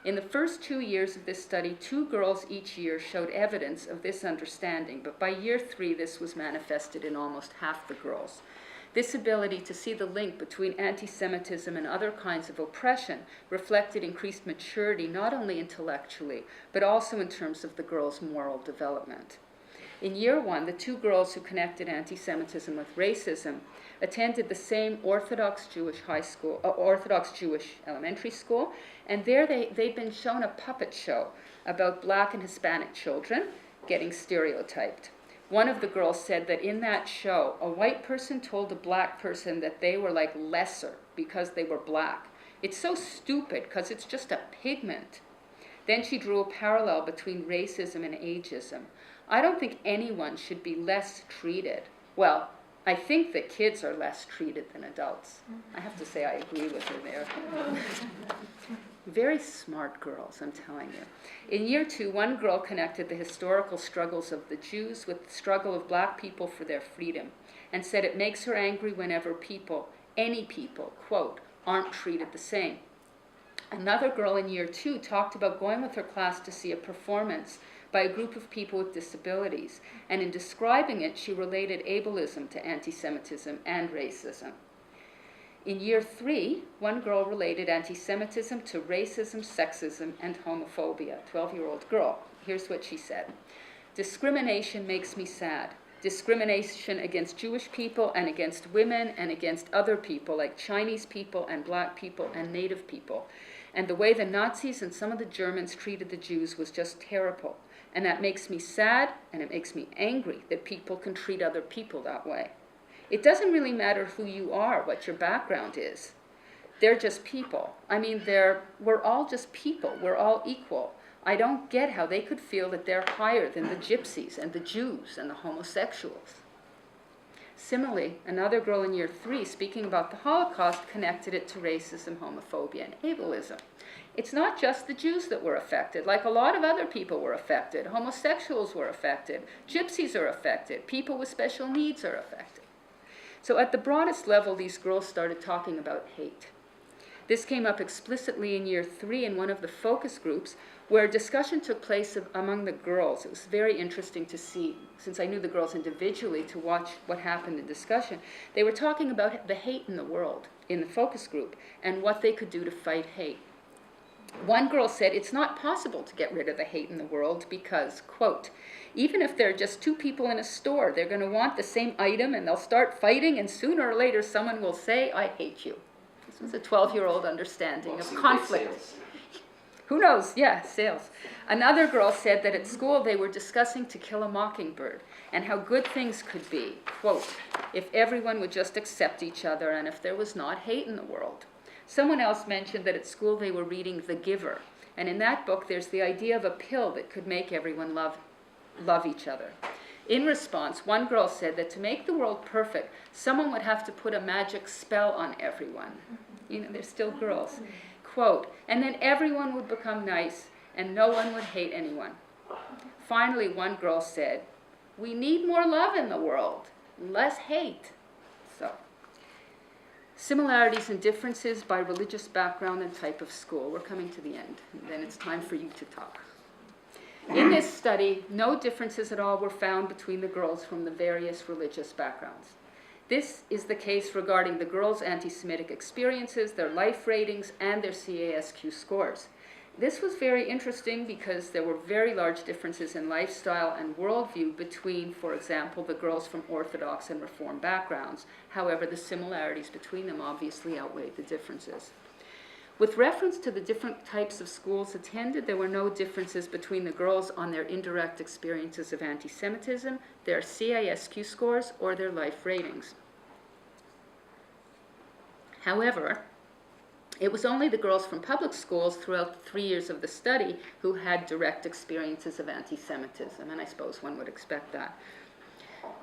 In the first 2 years of this study, 2 girls each year showed evidence of this understanding, but by year 3, this was manifested in almost half the girls. This ability to see the link between anti-Semitism and other kinds of oppression reflected increased maturity not only intellectually, but also in terms of the girls' moral development. In year 1, the 2 girls who connected anti-Semitism with racism attended the same Orthodox Jewish elementary school, and there they'd been shown a puppet show about Black and Hispanic children getting stereotyped. One of the girls said that in that show, a white person told a Black person that they were like lesser because they were Black. It's so stupid because it's just a pigment. Then she drew a parallel between racism and ageism. I don't think anyone should be less treated. Well, I think that kids are less treated than adults. I have to say I agree with her there. Very smart girls, I'm telling you. In year 2, one girl connected the historical struggles of the Jews with the struggle of Black people for their freedom, and said it makes her angry whenever people, any people, quote, aren't treated the same. Another girl in year 2 talked about going with her class to see a performance by a group of people with disabilities, and in describing it, she related ableism to anti-Semitism and racism. In year 3, one girl related anti-Semitism to racism, sexism, and homophobia, 12-year-old girl. Here's what she said. Discrimination makes me sad. discrimination against Jewish people and against women and against other people like Chinese people and black people and native people. And the way the Nazis and some of the Germans treated the Jews was just terrible. And that makes me sad and it makes me angry that people can treat other people that way. It doesn't really matter who you are, what your background is. They're just people. I mean, we're all just people. We're all equal. I don't get how they could feel that they're higher than the gypsies and the Jews and the homosexuals. Similarly, another girl in year 3, speaking about the Holocaust, connected it to racism, homophobia, and ableism. It's not just the Jews that were affected. Like a lot of other people were affected. Homosexuals were affected. Gypsies are affected. People with special needs are affected. So at the broadest level, these girls started talking about hate. This came up explicitly in year 3 in one of the focus groups where discussion took place among the girls. It was very interesting to see, since I knew the girls individually, to watch what happened in discussion. They were talking about the hate in the world in the focus group and what they could do to fight hate. One girl said, it's not possible to get rid of the hate in the world because, quote, even if there are just 2 people in a store, they're going to want the same item and they'll start fighting and sooner or later someone will say, I hate you. This was a 12-year-old understanding of conflict. Who knows? Yeah, sales. Another girl said that at school they were discussing To Kill a Mockingbird and how good things could be, quote, if everyone would just accept each other and if there was not hate in the world. Someone else mentioned that at school they were reading The Giver, and in that book there's the idea of a pill that could make everyone love each other. In response, one girl said that to make the world perfect, someone would have to put a magic spell on everyone. You know, they're still girls. Quote, and then everyone would become nice and no one would hate anyone. Finally, one girl said, we need more love in the world, less hate. So, similarities and differences by religious background and type of school. We're coming to the end, and then it's time for you to talk. In this study, no differences at all were found between the girls from the various religious backgrounds. This is the case regarding the girls' anti-Semitic experiences, their life ratings, and their CASQ scores. This was very interesting because there were very large differences in lifestyle and worldview between, for example, the girls from Orthodox and Reform backgrounds. However, the similarities between them obviously outweighed the differences. With reference to the different types of schools attended, there were no differences between the girls on their indirect experiences of anti-Semitism, their CISQ scores, or their life ratings. However, it was only the girls from public schools throughout the 3 years of the study who had direct experiences of anti-Semitism, and I suppose one would expect that,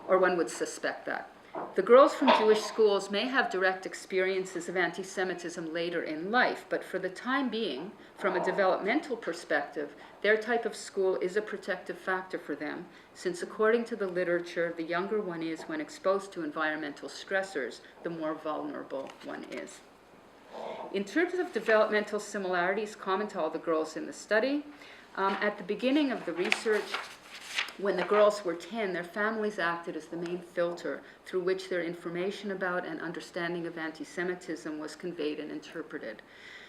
or one would suspect that. The girls from Jewish schools may have direct experiences of anti-Semitism later in life, but for the time being, from a developmental perspective, their type of school is a protective factor for them, since according to the literature, the younger one is when exposed to environmental stressors, the more vulnerable one is. In terms of developmental similarities common to all the girls in the study, at the beginning of the research, when the girls were 10, their families acted as the main filter through which their information about and understanding of anti-Semitism was conveyed and interpreted.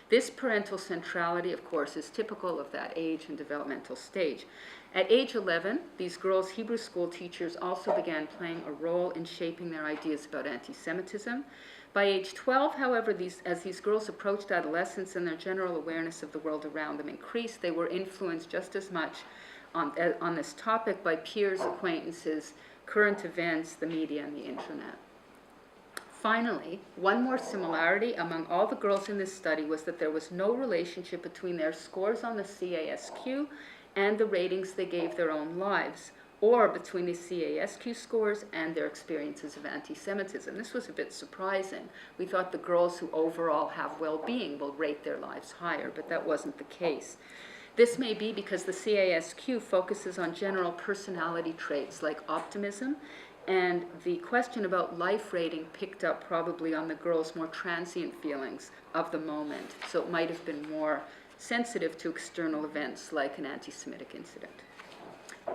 This parental centrality, of course, is typical of that age and developmental stage. At age 11, these girls' Hebrew school teachers also began playing a role in shaping their ideas about anti-Semitism. By age 12, however, as these girls approached adolescence and their general awareness of the world around them increased, they were influenced just as much on this topic by peers, acquaintances, current events, the media, and the internet. Finally, one more similarity among all the girls in this study was that there was no relationship between their scores on the CASQ and the ratings they gave their own lives, or between the CASQ scores and their experiences of anti-Semitism. This was a bit surprising. We thought the girls who overall have well-being will rate their lives higher, but that wasn't the case. This may be because the CASQ focuses on general personality traits like optimism, and the question about life rating picked up probably on the girls' more transient feelings of the moment, so it might have been more sensitive to external events like an anti-Semitic incident.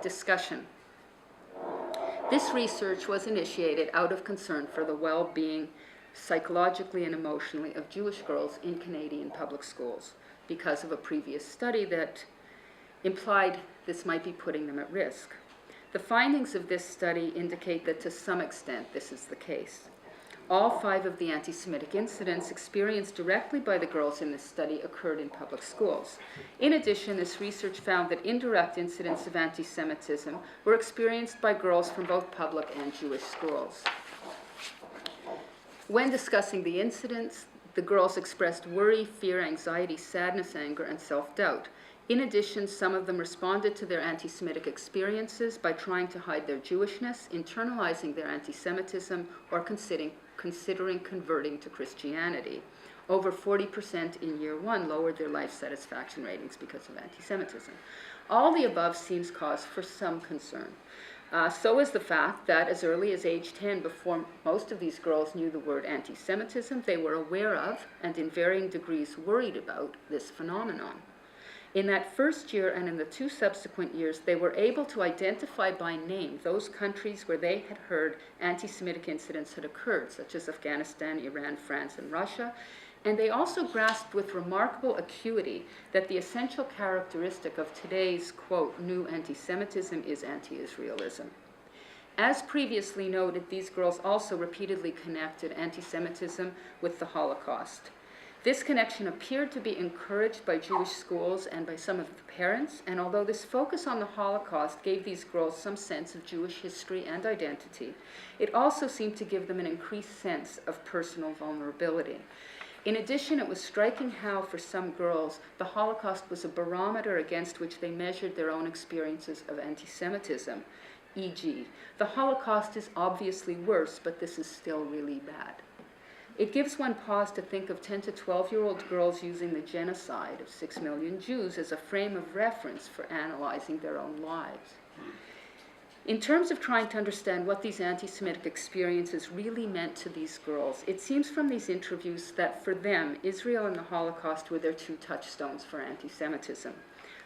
Discussion. This research was initiated out of concern for the well-being, psychologically and emotionally, of Jewish girls in Canadian public schools, because of a previous study that implied this might be putting them at risk. The findings of this study indicate that to some extent this is the case. All 5 of the anti-Semitic incidents experienced directly by the girls in this study occurred in public schools. In addition, this research found that indirect incidents of anti-Semitism were experienced by girls from both public and Jewish schools. When discussing the incidents, the girls expressed worry, fear, anxiety, sadness, anger, and self-doubt. In addition, some of them responded to their anti-Semitic experiences by trying to hide their Jewishness, internalizing their anti-Semitism, or considering converting to Christianity. Over 40% in year 1 lowered their life satisfaction ratings because of anti-Semitism. All the above seems cause for some concern. So is the fact that as early as age 10, before most of these girls knew the word anti-Semitism, they were aware of and in varying degrees worried about this phenomenon. In that first year and in the 2 subsequent years, they were able to identify by name those countries where they had heard anti-Semitic incidents had occurred, such as Afghanistan, Iran, France, and Russia. And they also grasped with remarkable acuity that the essential characteristic of today's, quote, new anti-Semitism is anti-Israelism. As previously noted, these girls also repeatedly connected anti-Semitism with the Holocaust. This connection appeared to be encouraged by Jewish schools and by some of the parents, and although this focus on the Holocaust gave these girls some sense of Jewish history and identity, it also seemed to give them an increased sense of personal vulnerability. In addition, it was striking how, for some girls, the Holocaust was a barometer against which they measured their own experiences of anti-Semitism. E.g., the Holocaust is obviously worse, but this is still really bad. It gives one pause to think of 10 to 12-year-old girls using the genocide of 6 million Jews as a frame of reference for analyzing their own lives. In terms of trying to understand what these anti-Semitic experiences really meant to these girls, it seems from these interviews that for them, Israel and the Holocaust were their 2 touchstones for anti-Semitism.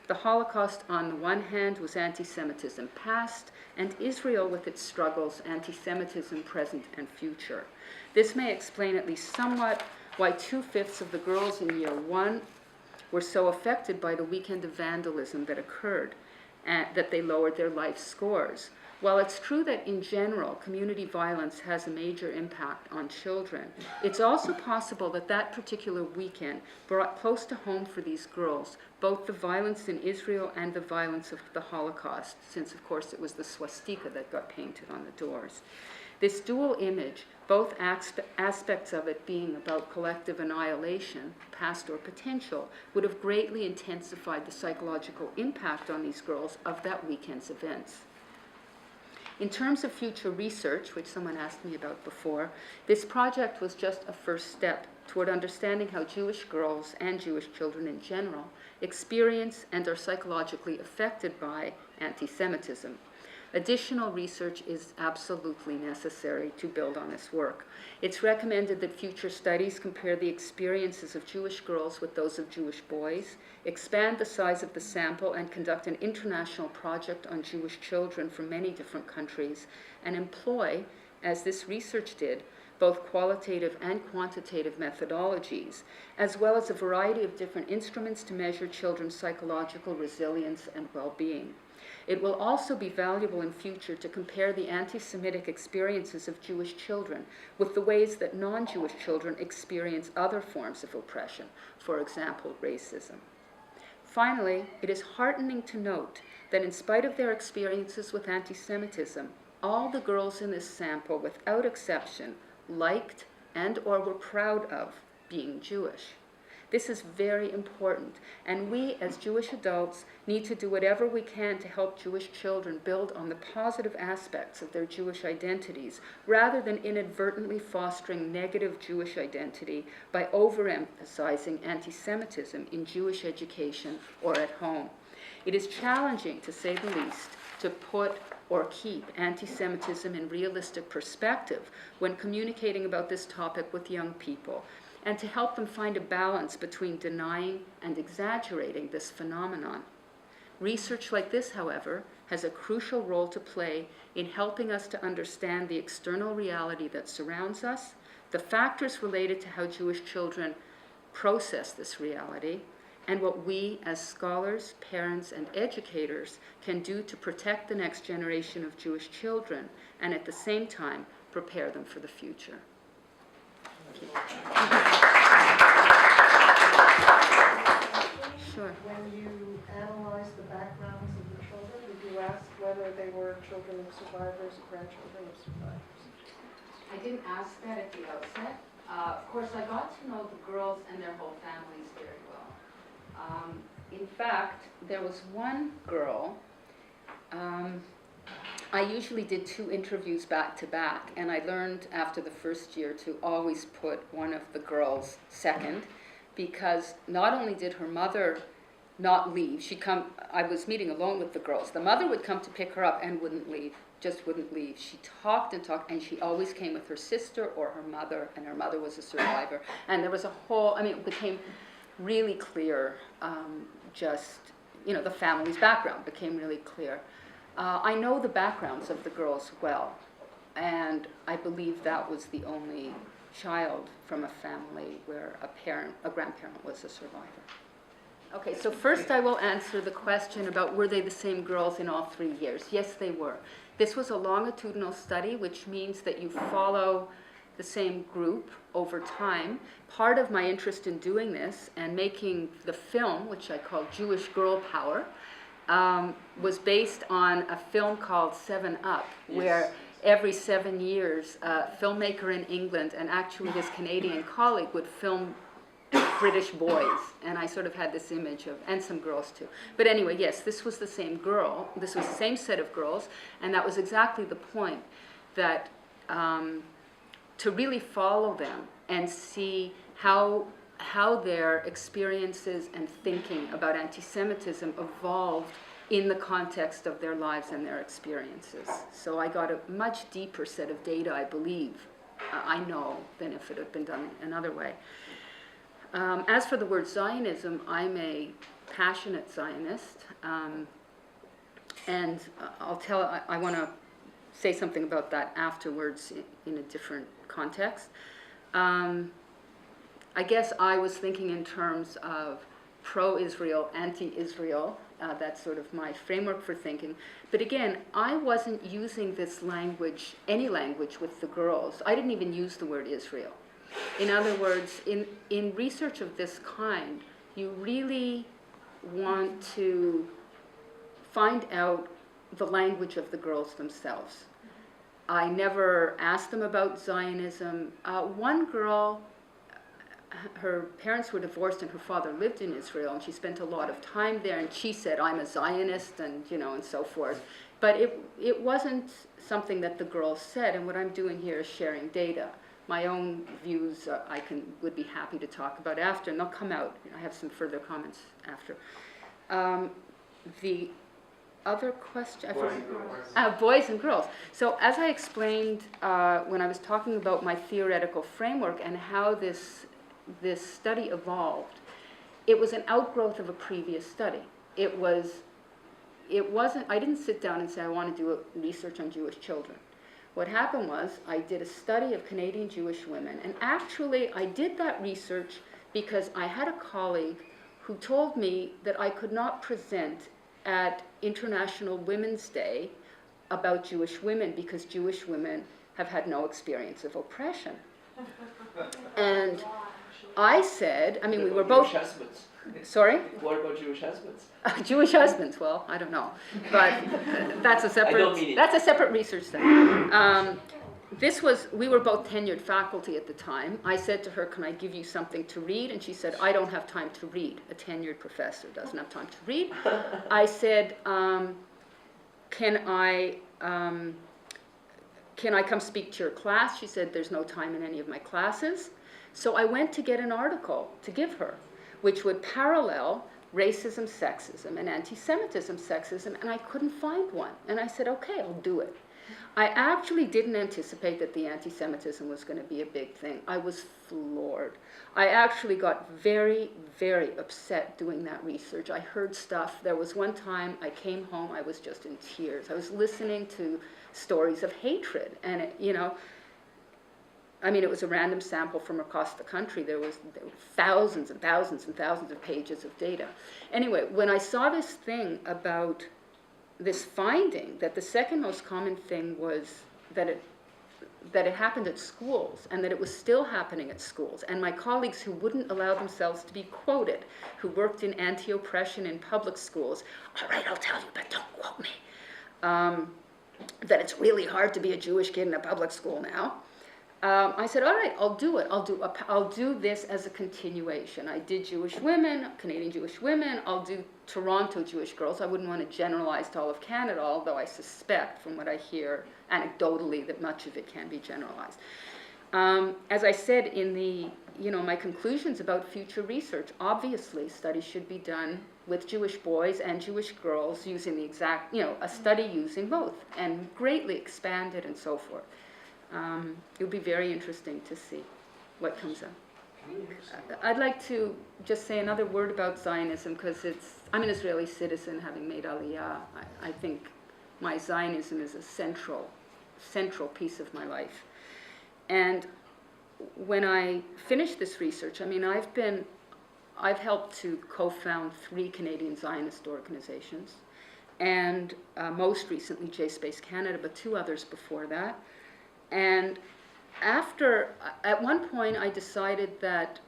The Holocaust, on the one hand, was anti-Semitism past, and Israel, with its struggles, anti-Semitism present and future. This may explain at least somewhat why 2/5 of the girls in year 1 were so affected by the weekend of vandalism that occurred, and that they lowered their life scores. While it's true that in general, community violence has a major impact on children, it's also possible that that particular weekend brought close to home for these girls both the violence in Israel and the violence of the Holocaust, since of course it was the swastika that got painted on the doors. This dual image, both aspects of it being about collective annihilation, past or potential, would have greatly intensified the psychological impact on these girls of that weekend's events. In terms of future research, which someone asked me about before, this project was just a first step toward understanding how Jewish girls and Jewish children in general experience and are psychologically affected by anti-Semitism. Additional research is absolutely necessary to build on this work. It's recommended that future studies compare the experiences of Jewish girls with those of Jewish boys, expand the size of the sample, and conduct an international project on Jewish children from many different countries, and employ, as this research did, both qualitative and quantitative methodologies, as well as a variety of different instruments to measure children's psychological resilience and well-being. It will also be valuable in future to compare the anti-Semitic experiences of Jewish children with the ways that non-Jewish children experience other forms of oppression, for example, racism. Finally, it is heartening to note that in spite of their experiences with anti-Semitism, all the girls in this sample, without exception, liked and or were proud of being Jewish. This is very important, and we as Jewish adults need to do whatever we can to help Jewish children build on the positive aspects of their Jewish identities, rather than inadvertently fostering negative Jewish identity by overemphasizing anti-Semitism in Jewish education or at home. It is challenging, to say the least, to put or keep anti-Semitism in realistic perspective when communicating about this topic with young people, and to help them find a balance between denying and exaggerating this phenomenon. Research like this, however, has a crucial role to play in helping us to understand the external reality that surrounds us, the factors related to how Jewish children process this reality, and what we as scholars, parents, and educators can do to protect the next generation of Jewish children and at the same time prepare them for the future. Sure. When you analyzed the backgrounds of the children, did you ask whether they were children of survivors, grandchildren of survivors? I didn't ask that at the outset. Of course, I got to know the girls and their whole families very well. In fact, there was one girl, I usually did 2 interviews back to back, and I learned after the first year to always put one of the girls second, because not only did her mother not leave, I was meeting alone with the girls. The mother would come to pick her up and wouldn't leave, just wouldn't leave. She talked and talked, and she always came with her sister or her mother, and her mother was a survivor. And there was a whole, it became really clear, the family's background became really clear. I know the backgrounds of the girls well, and I believe that was the only child from a family where a grandparent was a survivor. Okay, so first I will answer the question about were they the same girls in all 3 years. Yes, they were. This was a longitudinal study, which means that you follow the same group over time. Part of my interest in doing this and making the film, which I call Jewish Girl Power, was based on a film called 7 Up, where every 7 years, a filmmaker in England and actually his Canadian colleague would film British boys, and I sort of had this image of, and some girls too. But anyway, yes, this was the same girl, this was the same set of girls, and that was exactly the point, that to really follow them and see how their experiences and thinking about anti-Semitism evolved in the context of their lives and their experiences. So I got a much deeper set of data, I believe, I know, than if it had been done another way. As for the word Zionism, I'm a passionate Zionist, and I want to say something about that afterwards in a different context. I guess I was thinking in terms of pro-Israel, anti-Israel. That's sort of my framework for thinking. But again, I wasn't using this language, any language, with the girls. I didn't even use the word Israel. In other words, in research of this kind, you really want to find out the language of the girls themselves. I never asked them about Zionism. One girl, her parents were divorced and her father lived in Israel, and she spent a lot of time there, and she said, I'm a Zionist, and and so forth. But it wasn't something that the girls said, and what I'm doing here is sharing data. My own views would be happy to talk about after, and they'll come out. I have some further comments after. The other question, boys and girls. So as I explained when I was talking about my theoretical framework and how this study evolved, it was an outgrowth of a previous study. It wasn't, I didn't sit down and say I want to do research on Jewish children. What happened was I did a study of Canadian Jewish women, and actually I did that research because I had a colleague who told me that I could not present at International Women's Day about Jewish women because Jewish women have had no experience of oppression. And I said, we were both... Jewish husbands. Sorry? What about Jewish husbands? Jewish husbands, well, I don't know. But that's a separate research thing. We were both tenured faculty at the time. I said to her, can I give you something to read? And she said, I don't have time to read. A tenured professor doesn't have time to read. I said, can I come speak to your class? She said, there's no time in any of my classes. So I went to get an article to give her, which would parallel racism, sexism, and anti-Semitism, sexism, and I couldn't find one. And I said, okay, I'll do it. I actually didn't anticipate that the anti-Semitism was going to be a big thing. I was floored. I actually got very, very upset doing that research. I heard stuff. There was one time I came home, I was just in tears. I was listening to stories of hatred, and I mean, it was a random sample from across the country. There were thousands and thousands and thousands of pages of data. Anyway, when I saw this thing about this finding that the second most common thing was that it happened at schools, and that it was still happening at schools. And my colleagues who wouldn't allow themselves to be quoted, who worked in anti-oppression in public schools, all right, I'll tell you, but don't quote me, that it's really hard to be a Jewish kid in a public school now. I said, all right, I'll do it. I'll do this as a continuation. I did Jewish women, Canadian Jewish women. I'll do Toronto Jewish girls. I wouldn't want to generalize to all of Canada, although I suspect from what I hear anecdotally that much of it can be generalized. As I said in the, my conclusions about future research, obviously studies should be done with Jewish boys and Jewish girls using the exact, a study using both, and greatly expanded and so forth. It would be very interesting to see what comes up. I'd like to just say another word about Zionism, because I'm an Israeli citizen having made Aliyah. I think my Zionism is a central piece of my life. And when I finished this research, I mean, I've helped to co-found 3 Canadian Zionist organizations, and most recently JSpace Canada, but 2 others before that. And at one point I decided that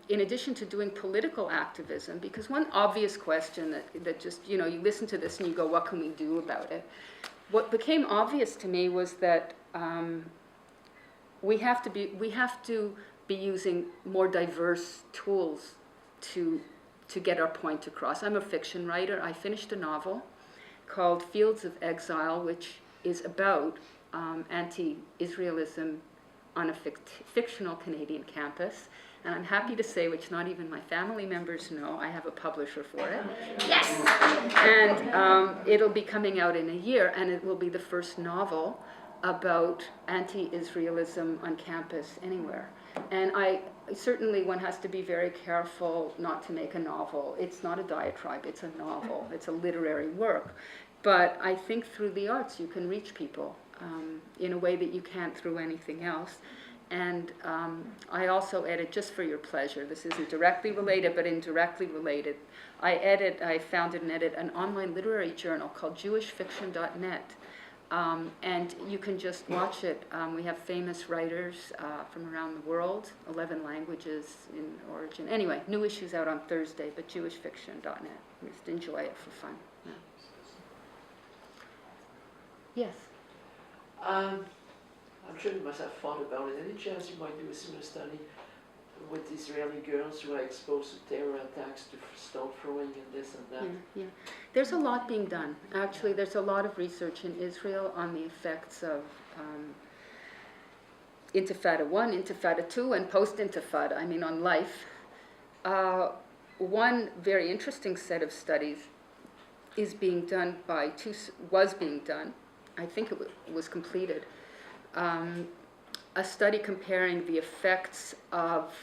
in addition to doing political activism, because one obvious question that just, you listen to this and you go, what can we do about it? What became obvious to me was that we have to be using more diverse tools to get our point across. I'm a fiction writer. I finished a novel called Fields of Exile, which is about anti-Israelism on a fictional Canadian campus. And I'm happy to say, which not even my family members know, I have a publisher for it. Yes! And it'll be coming out in a year, and it will be the first novel about anti-Israelism on campus anywhere. And certainly one has to be very careful not to make a novel. It's not a diatribe, it's a novel. It's a literary work. But I think through the arts you can reach people in a way that you can't through anything else. And I also edit, just for your pleasure, this isn't directly related, but indirectly related. I founded and edit an online literary journal called jewishfiction.net. And you can just watch it. We have famous writers from around the world, 11 languages in origin. Anyway, new issues out on Thursday, but jewishfiction.net. Just enjoy it for fun. Yeah. Yes? I'm sure you must have thought about it. Any chance you might do a similar study with Israeli girls who are exposed to terror attacks, to stone throwing and this and that? Yeah. There's a lot being done. Actually, there's a lot of research in Israel on the effects of Intifada 1, Intifada 2, and post-Intifada, on life. One very interesting set of studies was being done, I think it was completed, a study comparing the effects of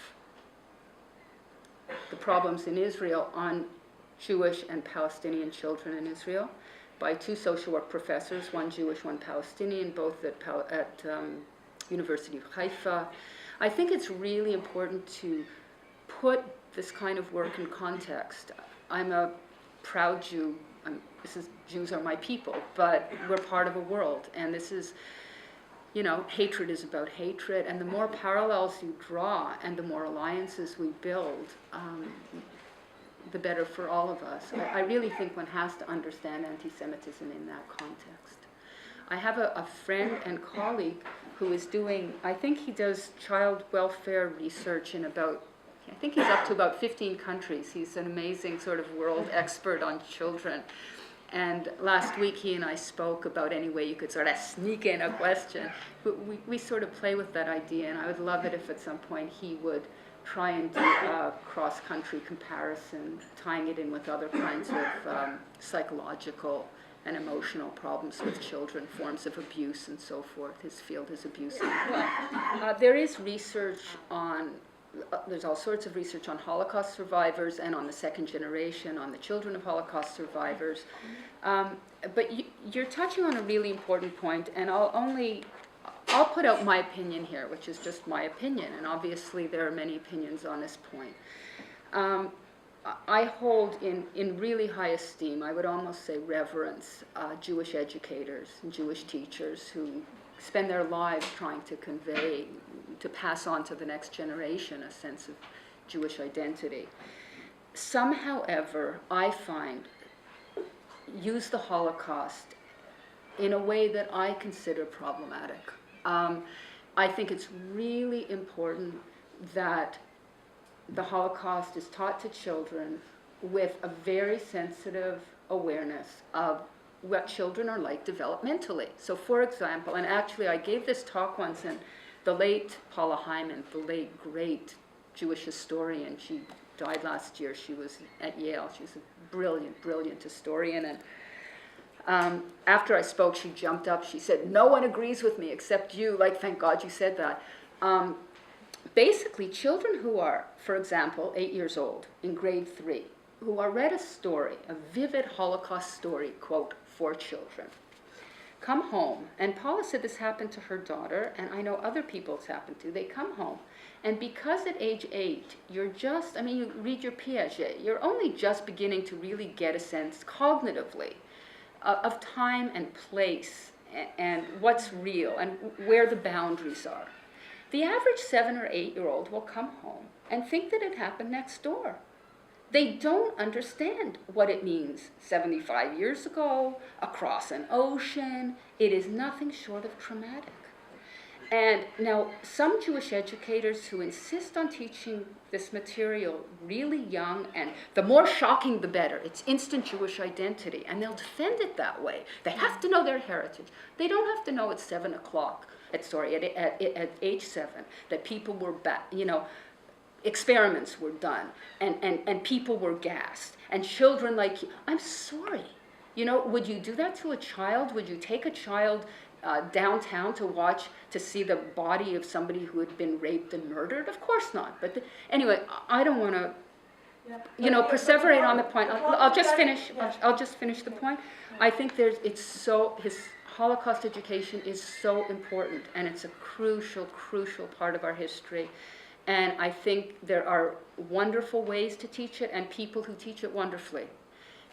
the problems in Israel on Jewish and Palestinian children in Israel by 2 social work professors, one Jewish, one Palestinian, both at University of Haifa. I think it's really important to put this kind of work in context. I'm a proud Jew. Jews are my people, but we're part of a world, and this is, hatred is about hatred, and the more parallels you draw and the more alliances we build, the better for all of us. I really think one has to understand anti-Semitism in that context. I have a friend and colleague who is doing, I think he does child welfare research in I think he's up to about 15 countries. He's an amazing sort of world expert on children. And last week he and I spoke about any way you could sort of sneak in a question. We sort of play with that idea, and I would love it if at some point he would try and do a cross-country comparison, tying it in with other kinds of psychological and emotional problems with children, forms of abuse and so forth. His field is abuse. There is research on there's all sorts of research on Holocaust survivors and on the second generation, on the children of Holocaust survivors. But you're touching on a really important point, and I'll I'll put out my opinion here, which is just my opinion, and obviously there are many opinions on this point. I hold in really high esteem, I would almost say reverence, Jewish educators and Jewish teachers who spend their lives trying to convey, to pass on to the next generation a sense of Jewish identity. Some, however, I find, use the Holocaust in a way that I consider problematic. I think it's really important that the Holocaust is taught to children with a very sensitive awareness of what children are like developmentally. So for example, and actually I gave this talk once, and the late Paula Hyman, the late great Jewish historian, she died last year, she was at Yale, she's a brilliant, brilliant historian, and after I spoke, she jumped up, she said, "No one agrees with me except you," like, thank God you said that. Basically, children who are, for example, 8 years old, in grade 3, who are read a story, a vivid Holocaust story, quote, for children, come home, and Paula said this happened to her daughter, and I know other people it's happened to, they come home, and because at age 8, you're just, I mean, you read your Piaget, you're only just beginning to really get a sense cognitively of time and place, and what's real, and where the boundaries are. The average 7 or 8-year-old will come home and think that it happened next door. They don't understand what it means 75 years ago, across an ocean. It is nothing short of traumatic. And now, some Jewish educators who insist on teaching this material really young, and the more shocking the better, it's instant Jewish identity, and they'll defend it that way. They have to know their heritage. They don't have to know at 7 o'clock, at age 7, that people were experiments were done, and people were gassed, and children like you. I'm sorry. Would you do that to a child? Would you take a child downtown to see the body of somebody who had been raped and murdered? Of course not. But anyway, I don't want to, perseverate on the point. I'll just finish. I'll just finish the point. I think his Holocaust education is so important, and it's a crucial, crucial part of our history. And I think there are wonderful ways to teach it, and people who teach it wonderfully.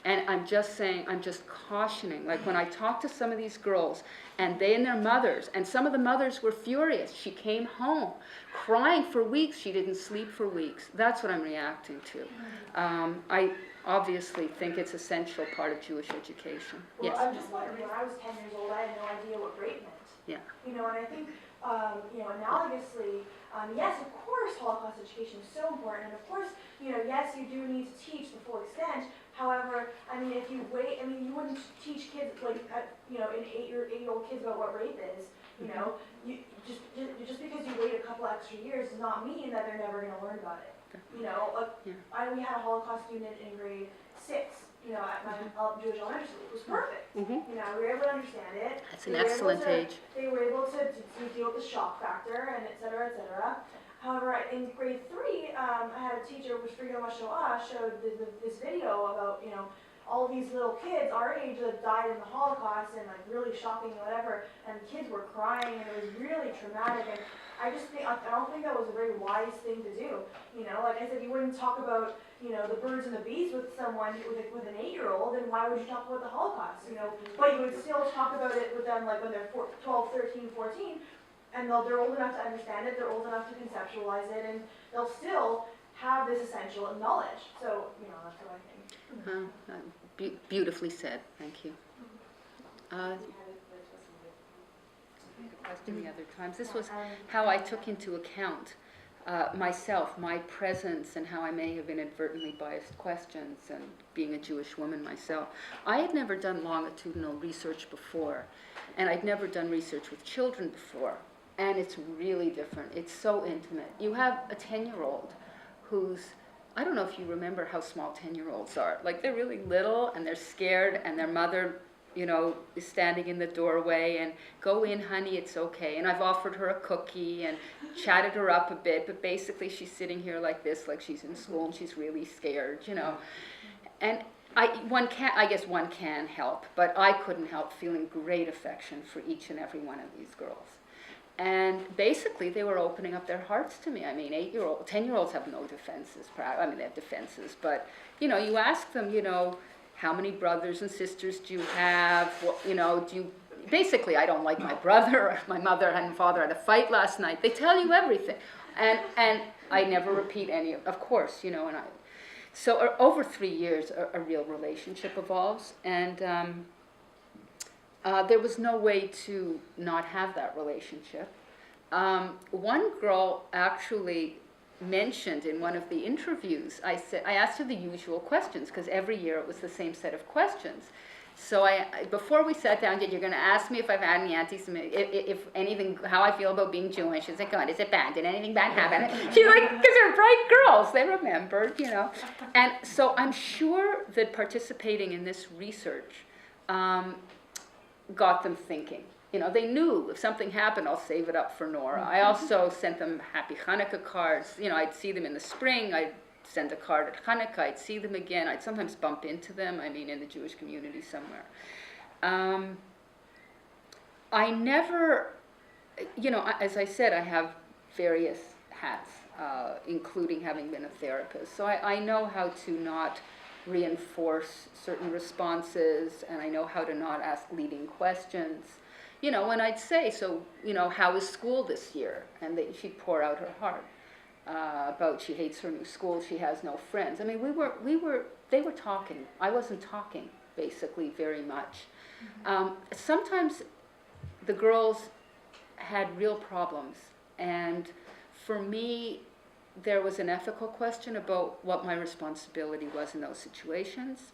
And I'm just saying, I'm just cautioning, like when I talk to some of these girls, and they and their mothers, and some of the mothers were furious. She came home crying for weeks. She didn't sleep for weeks. That's what I'm reacting to. I obviously think it's an essential part of Jewish education. Well, Yes? I'm just wondering, when I was 10 years old, I had no idea what rape meant. Yeah. And I think, analogously, yes, of course, Holocaust education is so important, and of course, yes, you do need to teach the full extent. However, if you wait, you wouldn't teach kids in 8-year-old kids about what rape is. You just because you wait a couple extra years does not mean that they're never going to learn about it. We had a Holocaust unit in grade 6. At my Jewish elementary school. It was perfect. Mm-hmm. We were able to understand it. That's an excellent age. They were able to deal with the shock factor, and et cetera, et cetera. However, in grade 3, I had a teacher with Frigo Mashoah showed this video about, all these little kids our age that died in the Holocaust, and really shocking and whatever, and kids were crying, and it was really traumatic, and I don't think that was a very wise thing to do. Like I said, you wouldn't talk about, the birds and the bees with someone, with an 8-year-old, and why would you talk about the Holocaust, But you would still talk about it with them, like when they're 12, 13, 14, and they're old enough to understand it, they're old enough to conceptualize it, and they'll still have this essential knowledge. So, that's what I think. Beautifully said. Thank you. Question the other times. This was how I took into account myself, my presence, and how I may have inadvertently biased questions, and being a Jewish woman myself. I had never done longitudinal research before, and I'd never done research with children before, and it's really different. It's so intimate. You have a 10-year-old who's, I don't know if you remember how small 10-year-olds are. Like, they're really little, and they're scared, and their mother, is standing in the doorway, and go in, honey, it's okay. And I've offered her a cookie and chatted her up a bit, but basically she's sitting here like this, like she's in school, and she's really scared, And I guess one can help, but I couldn't help feeling great affection for each and every one of these girls. And basically, they were opening up their hearts to me. I mean, 10-year-olds have no defenses. I mean, they have defenses, but, you know, you ask them, you know, how many brothers and sisters do you have? What, you know, basically, I don't like my brother. My mother and father had a fight last night. They tell you everything. And I never repeat any of course, you know, so over 3 years, a real relationship evolves. And there was no way to not have that relationship. One girl actually mentioned in one of the interviews, I asked her the usual questions, because every year it was the same set of questions. So before we sat down, you're going to ask me if I've had any if anything, how I feel about being Jewish. Is it good? Is it bad? Did anything bad happen? She's like, because they're bright girls, they remembered, you know. And so I'm sure that participating in this research got them thinking. You know, they knew if something happened, I'll save it up for Nora. I also sent them Happy Hanukkah cards. You know, I'd see them in the spring. I'd send a card at Hanukkah. I'd see them again. I'd sometimes bump into them, I mean, in the Jewish community somewhere. I never, you know, as I said, I have various hats, including having been a therapist. So I know how to not reinforce certain responses, and I know how to not ask leading questions. You know, and I'd say, so, you know, how is school this year? And she'd pour out her heart about she hates her new school, she has no friends. I mean, they were talking. I wasn't talking, basically, very much. Sometimes the girls had real problems, and for me, there was an ethical question about what my responsibility was in those situations.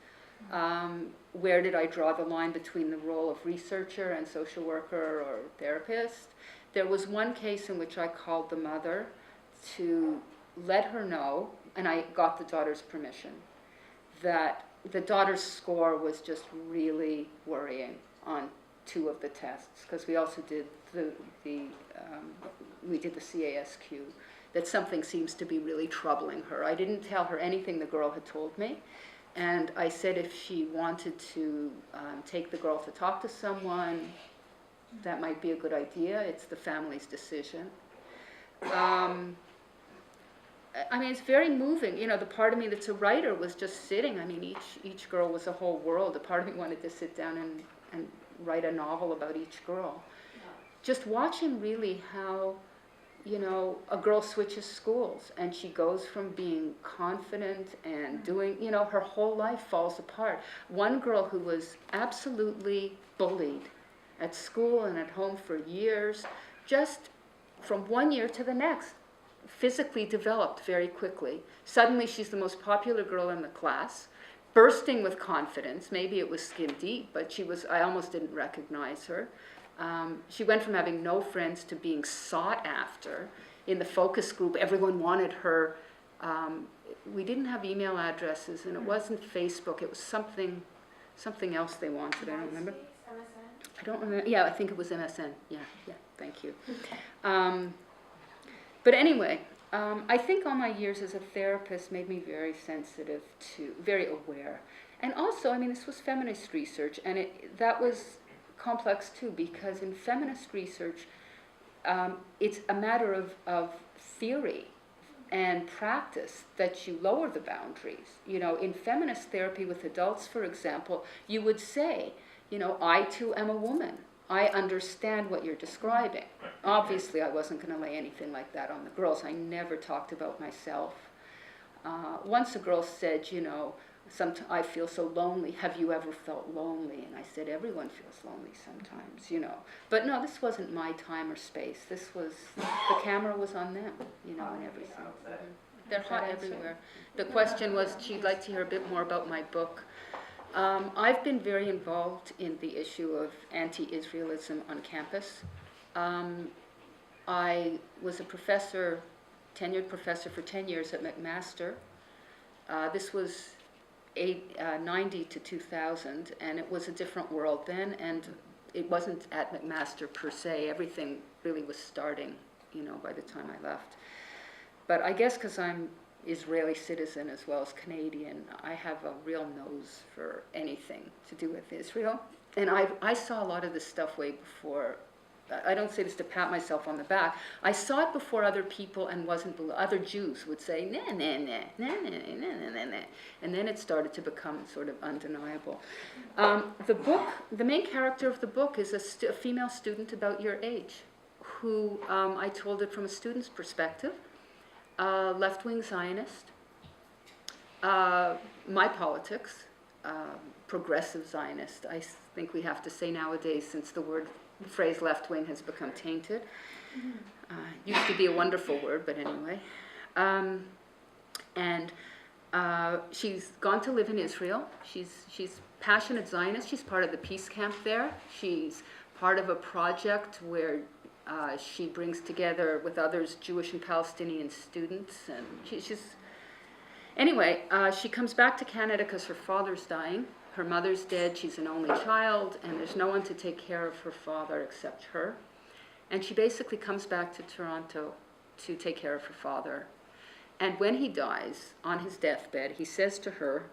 Where did I draw the line between the role of researcher and social worker or therapist? There was one case in which I called the mother to let her know, and I got the daughter's permission, that the daughter's score was just really worrying on 2 of the tests, because we also did we did the CASQ, that something seems to be really troubling her. I didn't tell her anything the girl had told me. And I said if she wanted to take the girl to talk to someone, that might be a good idea. It's the family's decision. I mean, it's very moving. You know, the part of me that's a writer was just sitting. I mean, each girl was a whole world. A part of me wanted to sit down and write a novel about each girl. Just watching really how, you know, a girl switches schools and she goes from being confident and doing, you know, her whole life falls apart. One girl who was absolutely bullied at school and at home for years, just from one year to the next, physically developed very quickly. Suddenly she's the most popular girl in the class, bursting with confidence. Maybe it was skin deep, but I almost didn't recognize her. She went from having no friends to being sought after. In the focus group, everyone wanted her. We didn't have email addresses, and it wasn't Facebook. It was something else they wanted. I don't remember. MSN? I don't remember. Yeah, I think it was MSN. Yeah, thank you. But anyway, I think all my years as a therapist made me very sensitive very aware. And also, I mean, this was feminist research, and that was complex too, because in feminist research, it's a matter of theory and practice that you lower the boundaries. You know, in feminist therapy with adults, for example, you would say, you know, I too am a woman. I understand what you're describing. Obviously, I wasn't going to lay anything like that on the girls. I never talked about myself. Once a girl said, you know, I feel so lonely. Have you ever felt lonely? And I said, everyone feels lonely sometimes, you know. But no, this wasn't my time or space. The camera was on them, you know, and everything. They're hot everywhere. The question was, she'd like to hear a bit more about my book. I've been very involved in the issue of anti-Israelism on campus. I was a professor, tenured professor for 10 years at McMaster. This was 90 to 2000, and it was a different world then, and it wasn't at McMaster per se. Everything really was starting, you know, by the time I left. But I guess because I'm Israeli citizen as well as Canadian, I have a real nose for anything to do with Israel. And I saw a lot of this stuff way before I don't say this to pat myself on the back. I saw it before other people and other Jews would say, nah, nah, nah, nah, nah, nah, nah, nah. And then it started to become sort of undeniable. The main character of the book is a female student about your age, who, I told it from a student's perspective, left-wing Zionist, my politics, progressive Zionist. I think we have to say nowadays, since the phrase left-wing has become tainted. Used to be a wonderful word, but anyway. She's gone to live in Israel. She's passionate Zionist. She's part of the peace camp there. She's part of a project where she brings together with others Jewish and Palestinian students, and anyway, she comes back to Canada because her father's dying. Her mother's dead, she's an only child, and there's no one to take care of her father except her. And she basically comes back to Toronto to take care of her father. And when he dies, on his deathbed, he says to her,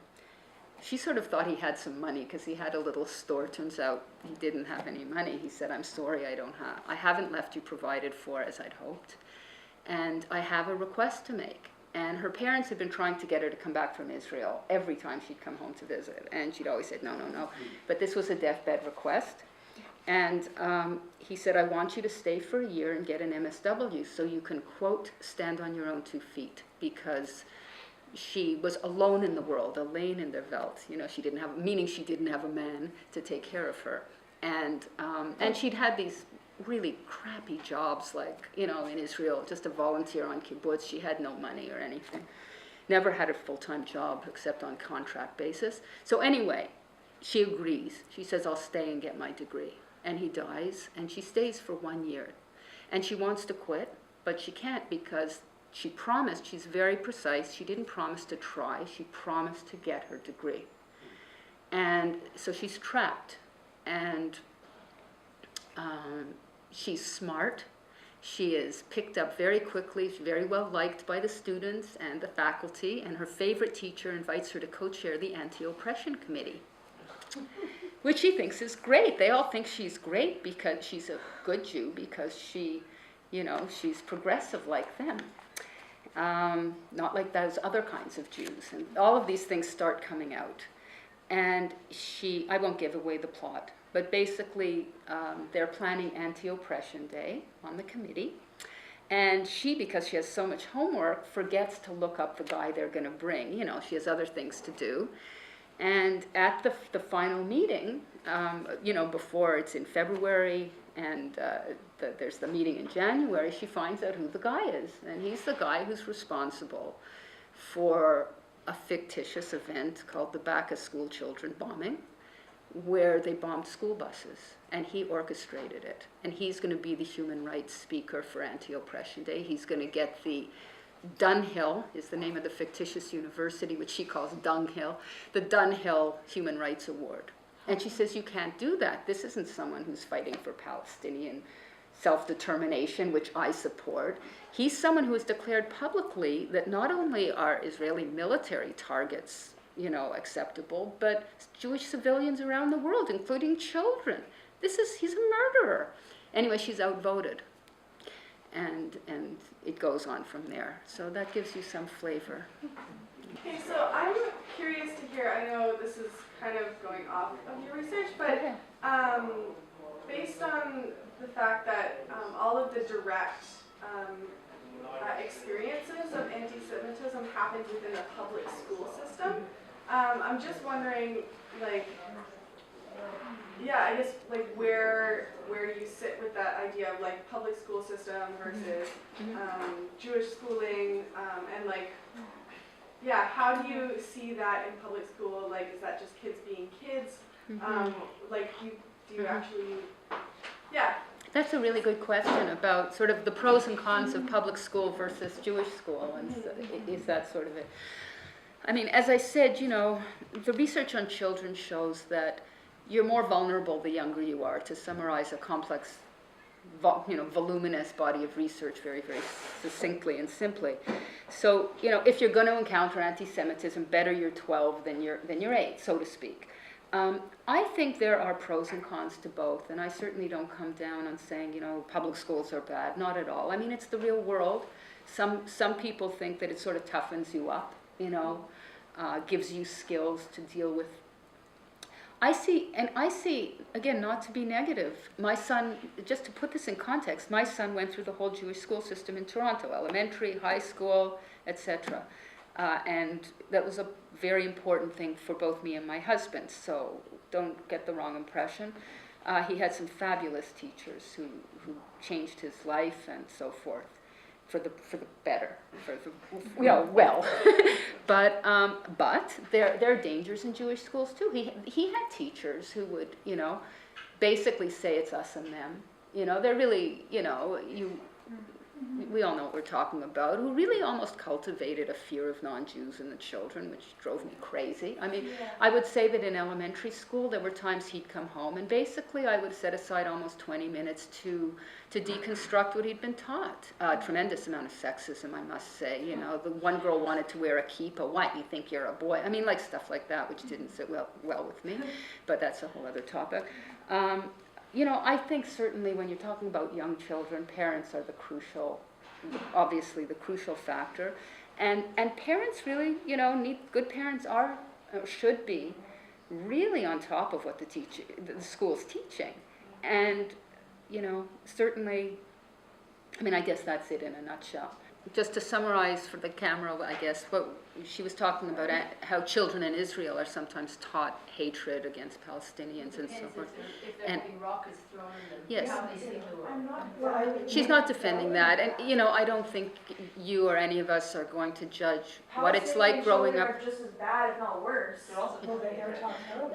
she sort of thought he had some money because he had a little store. Turns out he didn't have any money. He said, I'm sorry, I haven't left you provided for as I'd hoped. And I have a request to make. And her parents had been trying to get her to come back from Israel every time she'd come home to visit. And she'd always said, no, no, no. But this was a deathbed request. And he said, I want you to stay for a year and get an MSW so you can, quote, stand on your own 2 feet. Because she was alone in the world, alleen in der Welt. You know, she didn't have a man to take care of her. And she'd had these really crappy jobs, like, you know, in Israel, just a volunteer on kibbutz. She had no money or anything. Never had a full-time job except on contract basis. So anyway, she agrees. She says, I'll stay and get my degree. And he dies, and she stays for 1 year. And she wants to quit, but she can't because she promised, she's very precise, she didn't promise to try, she promised to get her degree. And so she's trapped. And she's smart. She is picked up very quickly. She's very well liked by the students and the faculty. And her favorite teacher invites her to co-chair the Anti-Oppression Committee, which she thinks is great. They all think she's great because she's a good Jew, because she, you know, she's progressive like them. Not like those other kinds of Jews. And all of these things start coming out. And I won't give away the plot, but basically they're planning Anti-Oppression Day on the committee. And she, because she has so much homework, forgets to look up the guy they're going to bring. You know, she has other things to do. And at the final meeting, you know, before it's in February and there's the meeting in January, she finds out who the guy is. And he's the guy who's responsible for a fictitious event called the Bacchus School Children Bombing, where they bombed school buses, and he orchestrated it. And he's going to be the human rights speaker for Anti-Oppression Day. He's going to get the Dunhill, is the name of the fictitious university, which she calls Dunghill, the Dunhill Human Rights Award. And she says, you can't do that. This isn't someone who's fighting for Palestinian self-determination, which I support. He's someone who has declared publicly that not only are Israeli military targets, you know, acceptable, but Jewish civilians around the world, including children. He's a murderer. Anyway, she's outvoted. And it goes on from there. So that gives you some flavor. Okay, so I'm curious to hear, I know this is kind of going off of your research, but based on the fact that all of the direct experiences of anti-Semitism happens within the public school system, I'm just wondering, like, yeah, I guess, like, where do you sit with that idea of, like, public school system versus Jewish schooling, and, like, yeah, how do you see that in public school? Like, is that just kids being kids? Like, do you actually, yeah. That's a really good question about sort of the pros and cons of public school versus Jewish school, and is that sort of it? I mean, as I said, you know, the research on children shows that you're more vulnerable the younger you are, to summarize a complex, you know, voluminous body of research very, very succinctly and simply. So, you know, if you're going to encounter anti-Semitism, better you're 12 than you're 8, so to speak. I think there are pros and cons to both, and I certainly don't come down on saying, you know, public schools are bad. Not at all. I mean, it's the real world. Some people think that it sort of toughens you up, you know, gives you skills to deal with. I see, again, not to be negative, my son, just to put this in context, my son went through the whole Jewish school system in Toronto, elementary, high school, etc. And that was a very important thing for both me and my husband, so don't get the wrong impression. He had some fabulous teachers who changed his life and so forth, for the better, well. But there are dangers in Jewish schools too. He had teachers who would, you know, basically say it's us and them. You know, they're really, you know, we all know what we're talking about, who really almost cultivated a fear of non-Jews in the children, which drove me crazy. I mean, I would say that in elementary school, there were times he'd come home, and basically I would set aside almost 20 minutes to deconstruct what he'd been taught. A tremendous amount of sexism, I must say. You know, the one girl wanted to wear a kippah. Why do you think you're a boy? I mean, like stuff like that, which didn't sit well with me, but that's a whole other topic. You know, I think certainly when you're talking about young children, parents are obviously the crucial factor. And parents really, you know, good parents should be really on top of what the school's teaching. And, you know, certainly, I mean, I guess that's it in a nutshell. Just to summarize for the camera, I guess, what she was talking about, how children in Israel are sometimes taught hatred against Palestinians and so forth. If they're having rockets thrown at them, yes. how they see the world. She's not defending that, and you know, I don't think you or any of us are going to judge what it's like growing up. Are just as bad, if not worse.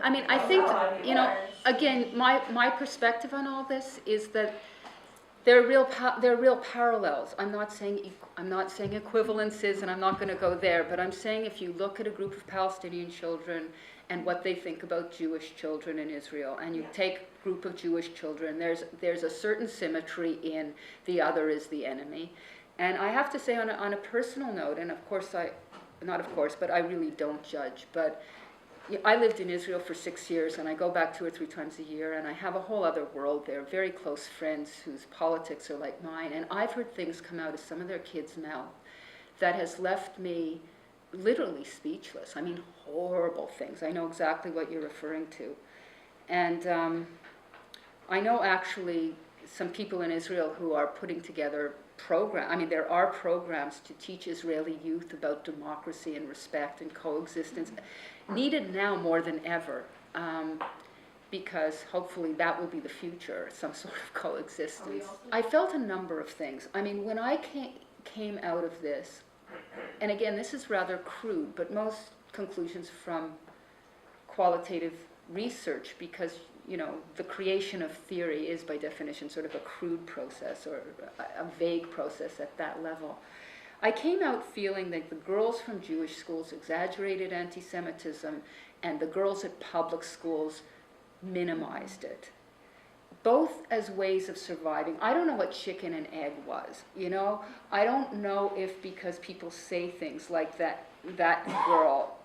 I mean, I think, you know, again, my perspective on all this is that there are real parallels. I'm not saying equivalences, and I'm not going to go there, but I'm saying if you look at a group of Palestinian children and what they think about Jewish children in Israel, and you take a group of Jewish children, there's a certain symmetry in the other is the enemy. And I have to say on a personal note, and of course but I really don't judge, but I lived in Israel for 6 years, and I go back 2 or 3 times a year, and I have a whole other world there, very close friends whose politics are like mine, and I've heard things come out of some of their kids' mouth that has left me literally speechless. I mean, horrible things. I know exactly what you're referring to. And I know actually some people in Israel who are putting together there are programs to teach Israeli youth about democracy and respect and coexistence, needed now more than ever, because hopefully that will be the future, some sort of coexistence. I felt a number of things. I mean, when I came out of this, and again, this is rather crude, but most conclusions from qualitative research, because you know, the creation of theory is by definition sort of a crude process or a vague process at that level. I came out feeling that the girls from Jewish schools exaggerated anti-Semitism and the girls at public schools minimized it, both as ways of surviving. I don't know what chicken and egg was, you know? I don't know if because people say things like that girl,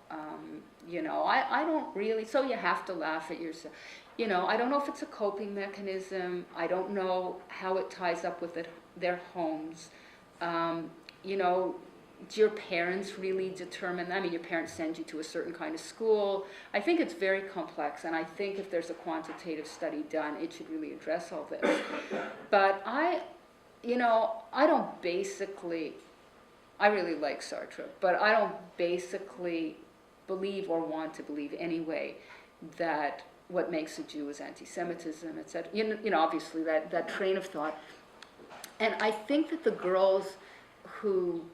you know, I don't really, so you have to laugh at yourself. You know, I don't know if it's a coping mechanism. I don't know how it ties up with their homes. You know, do your parents really determine that? I mean, your parents send you to a certain kind of school. I think it's very complex, and I think if there's a quantitative study done, it should really address all this. But I really like Sartre, but I don't basically believe or want to believe anyway that what makes a Jew is anti-Semitism, etc. You know, obviously that train of thought. And I think that the girls who,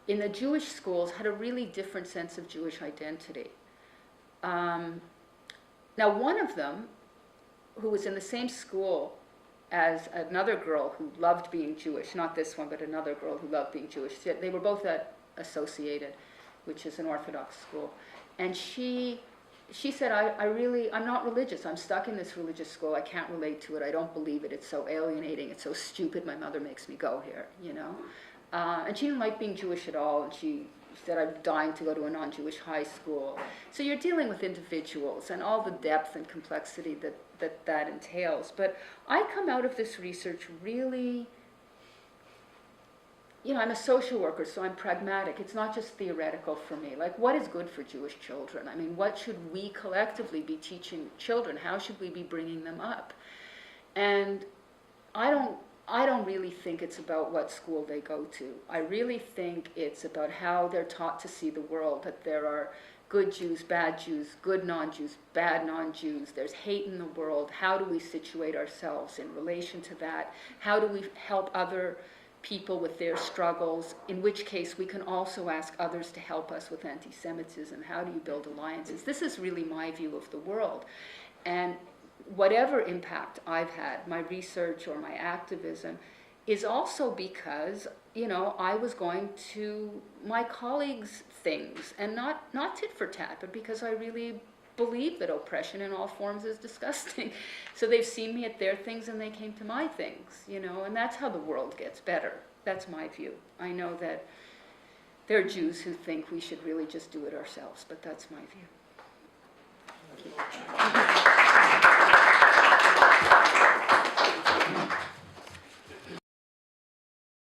in the Jewish schools, had a really different sense of Jewish identity. Now, one of them, who was in the same school as another girl who loved being Jewish, not this one, but another girl who loved being Jewish, they were both at Associated, which is an Orthodox school, and she said, I'm not religious. I'm stuck in this religious school. I can't relate to it. I don't believe it. It's so alienating. It's so stupid. My mother makes me go here, you know. And she didn't like being Jewish at all. And she said, I'm dying to go to a non-Jewish high school. So you're dealing with individuals and all the depth and complexity that entails. But I come out of this research really, I'm a social worker, so I'm pragmatic. It's not just theoretical for me. Like, what is good for Jewish children? I mean, what should we collectively be teaching children? How should we be bringing them up? And I don't really think it's about what school they go to. I really think it's about how they're taught to see the world, that there are good Jews, good non-Jews, bad non-Jews. There's hate in the world. How do we situate ourselves in relation to that? How do we help other people with their struggles, in which case we can also ask others to help us with anti-Semitism. How do you build alliances? This is really my view of the world. And whatever impact I've had, my research or my activism, is also because, I was going to my colleagues' things, and not tit for tat, but because I really believe that oppression in all forms is disgusting. So they've seen me at their things and they came to my things, and that's how the world gets better. That's my view. I know that there are Jews who think we should really just do it ourselves, but that's my view. Thank you.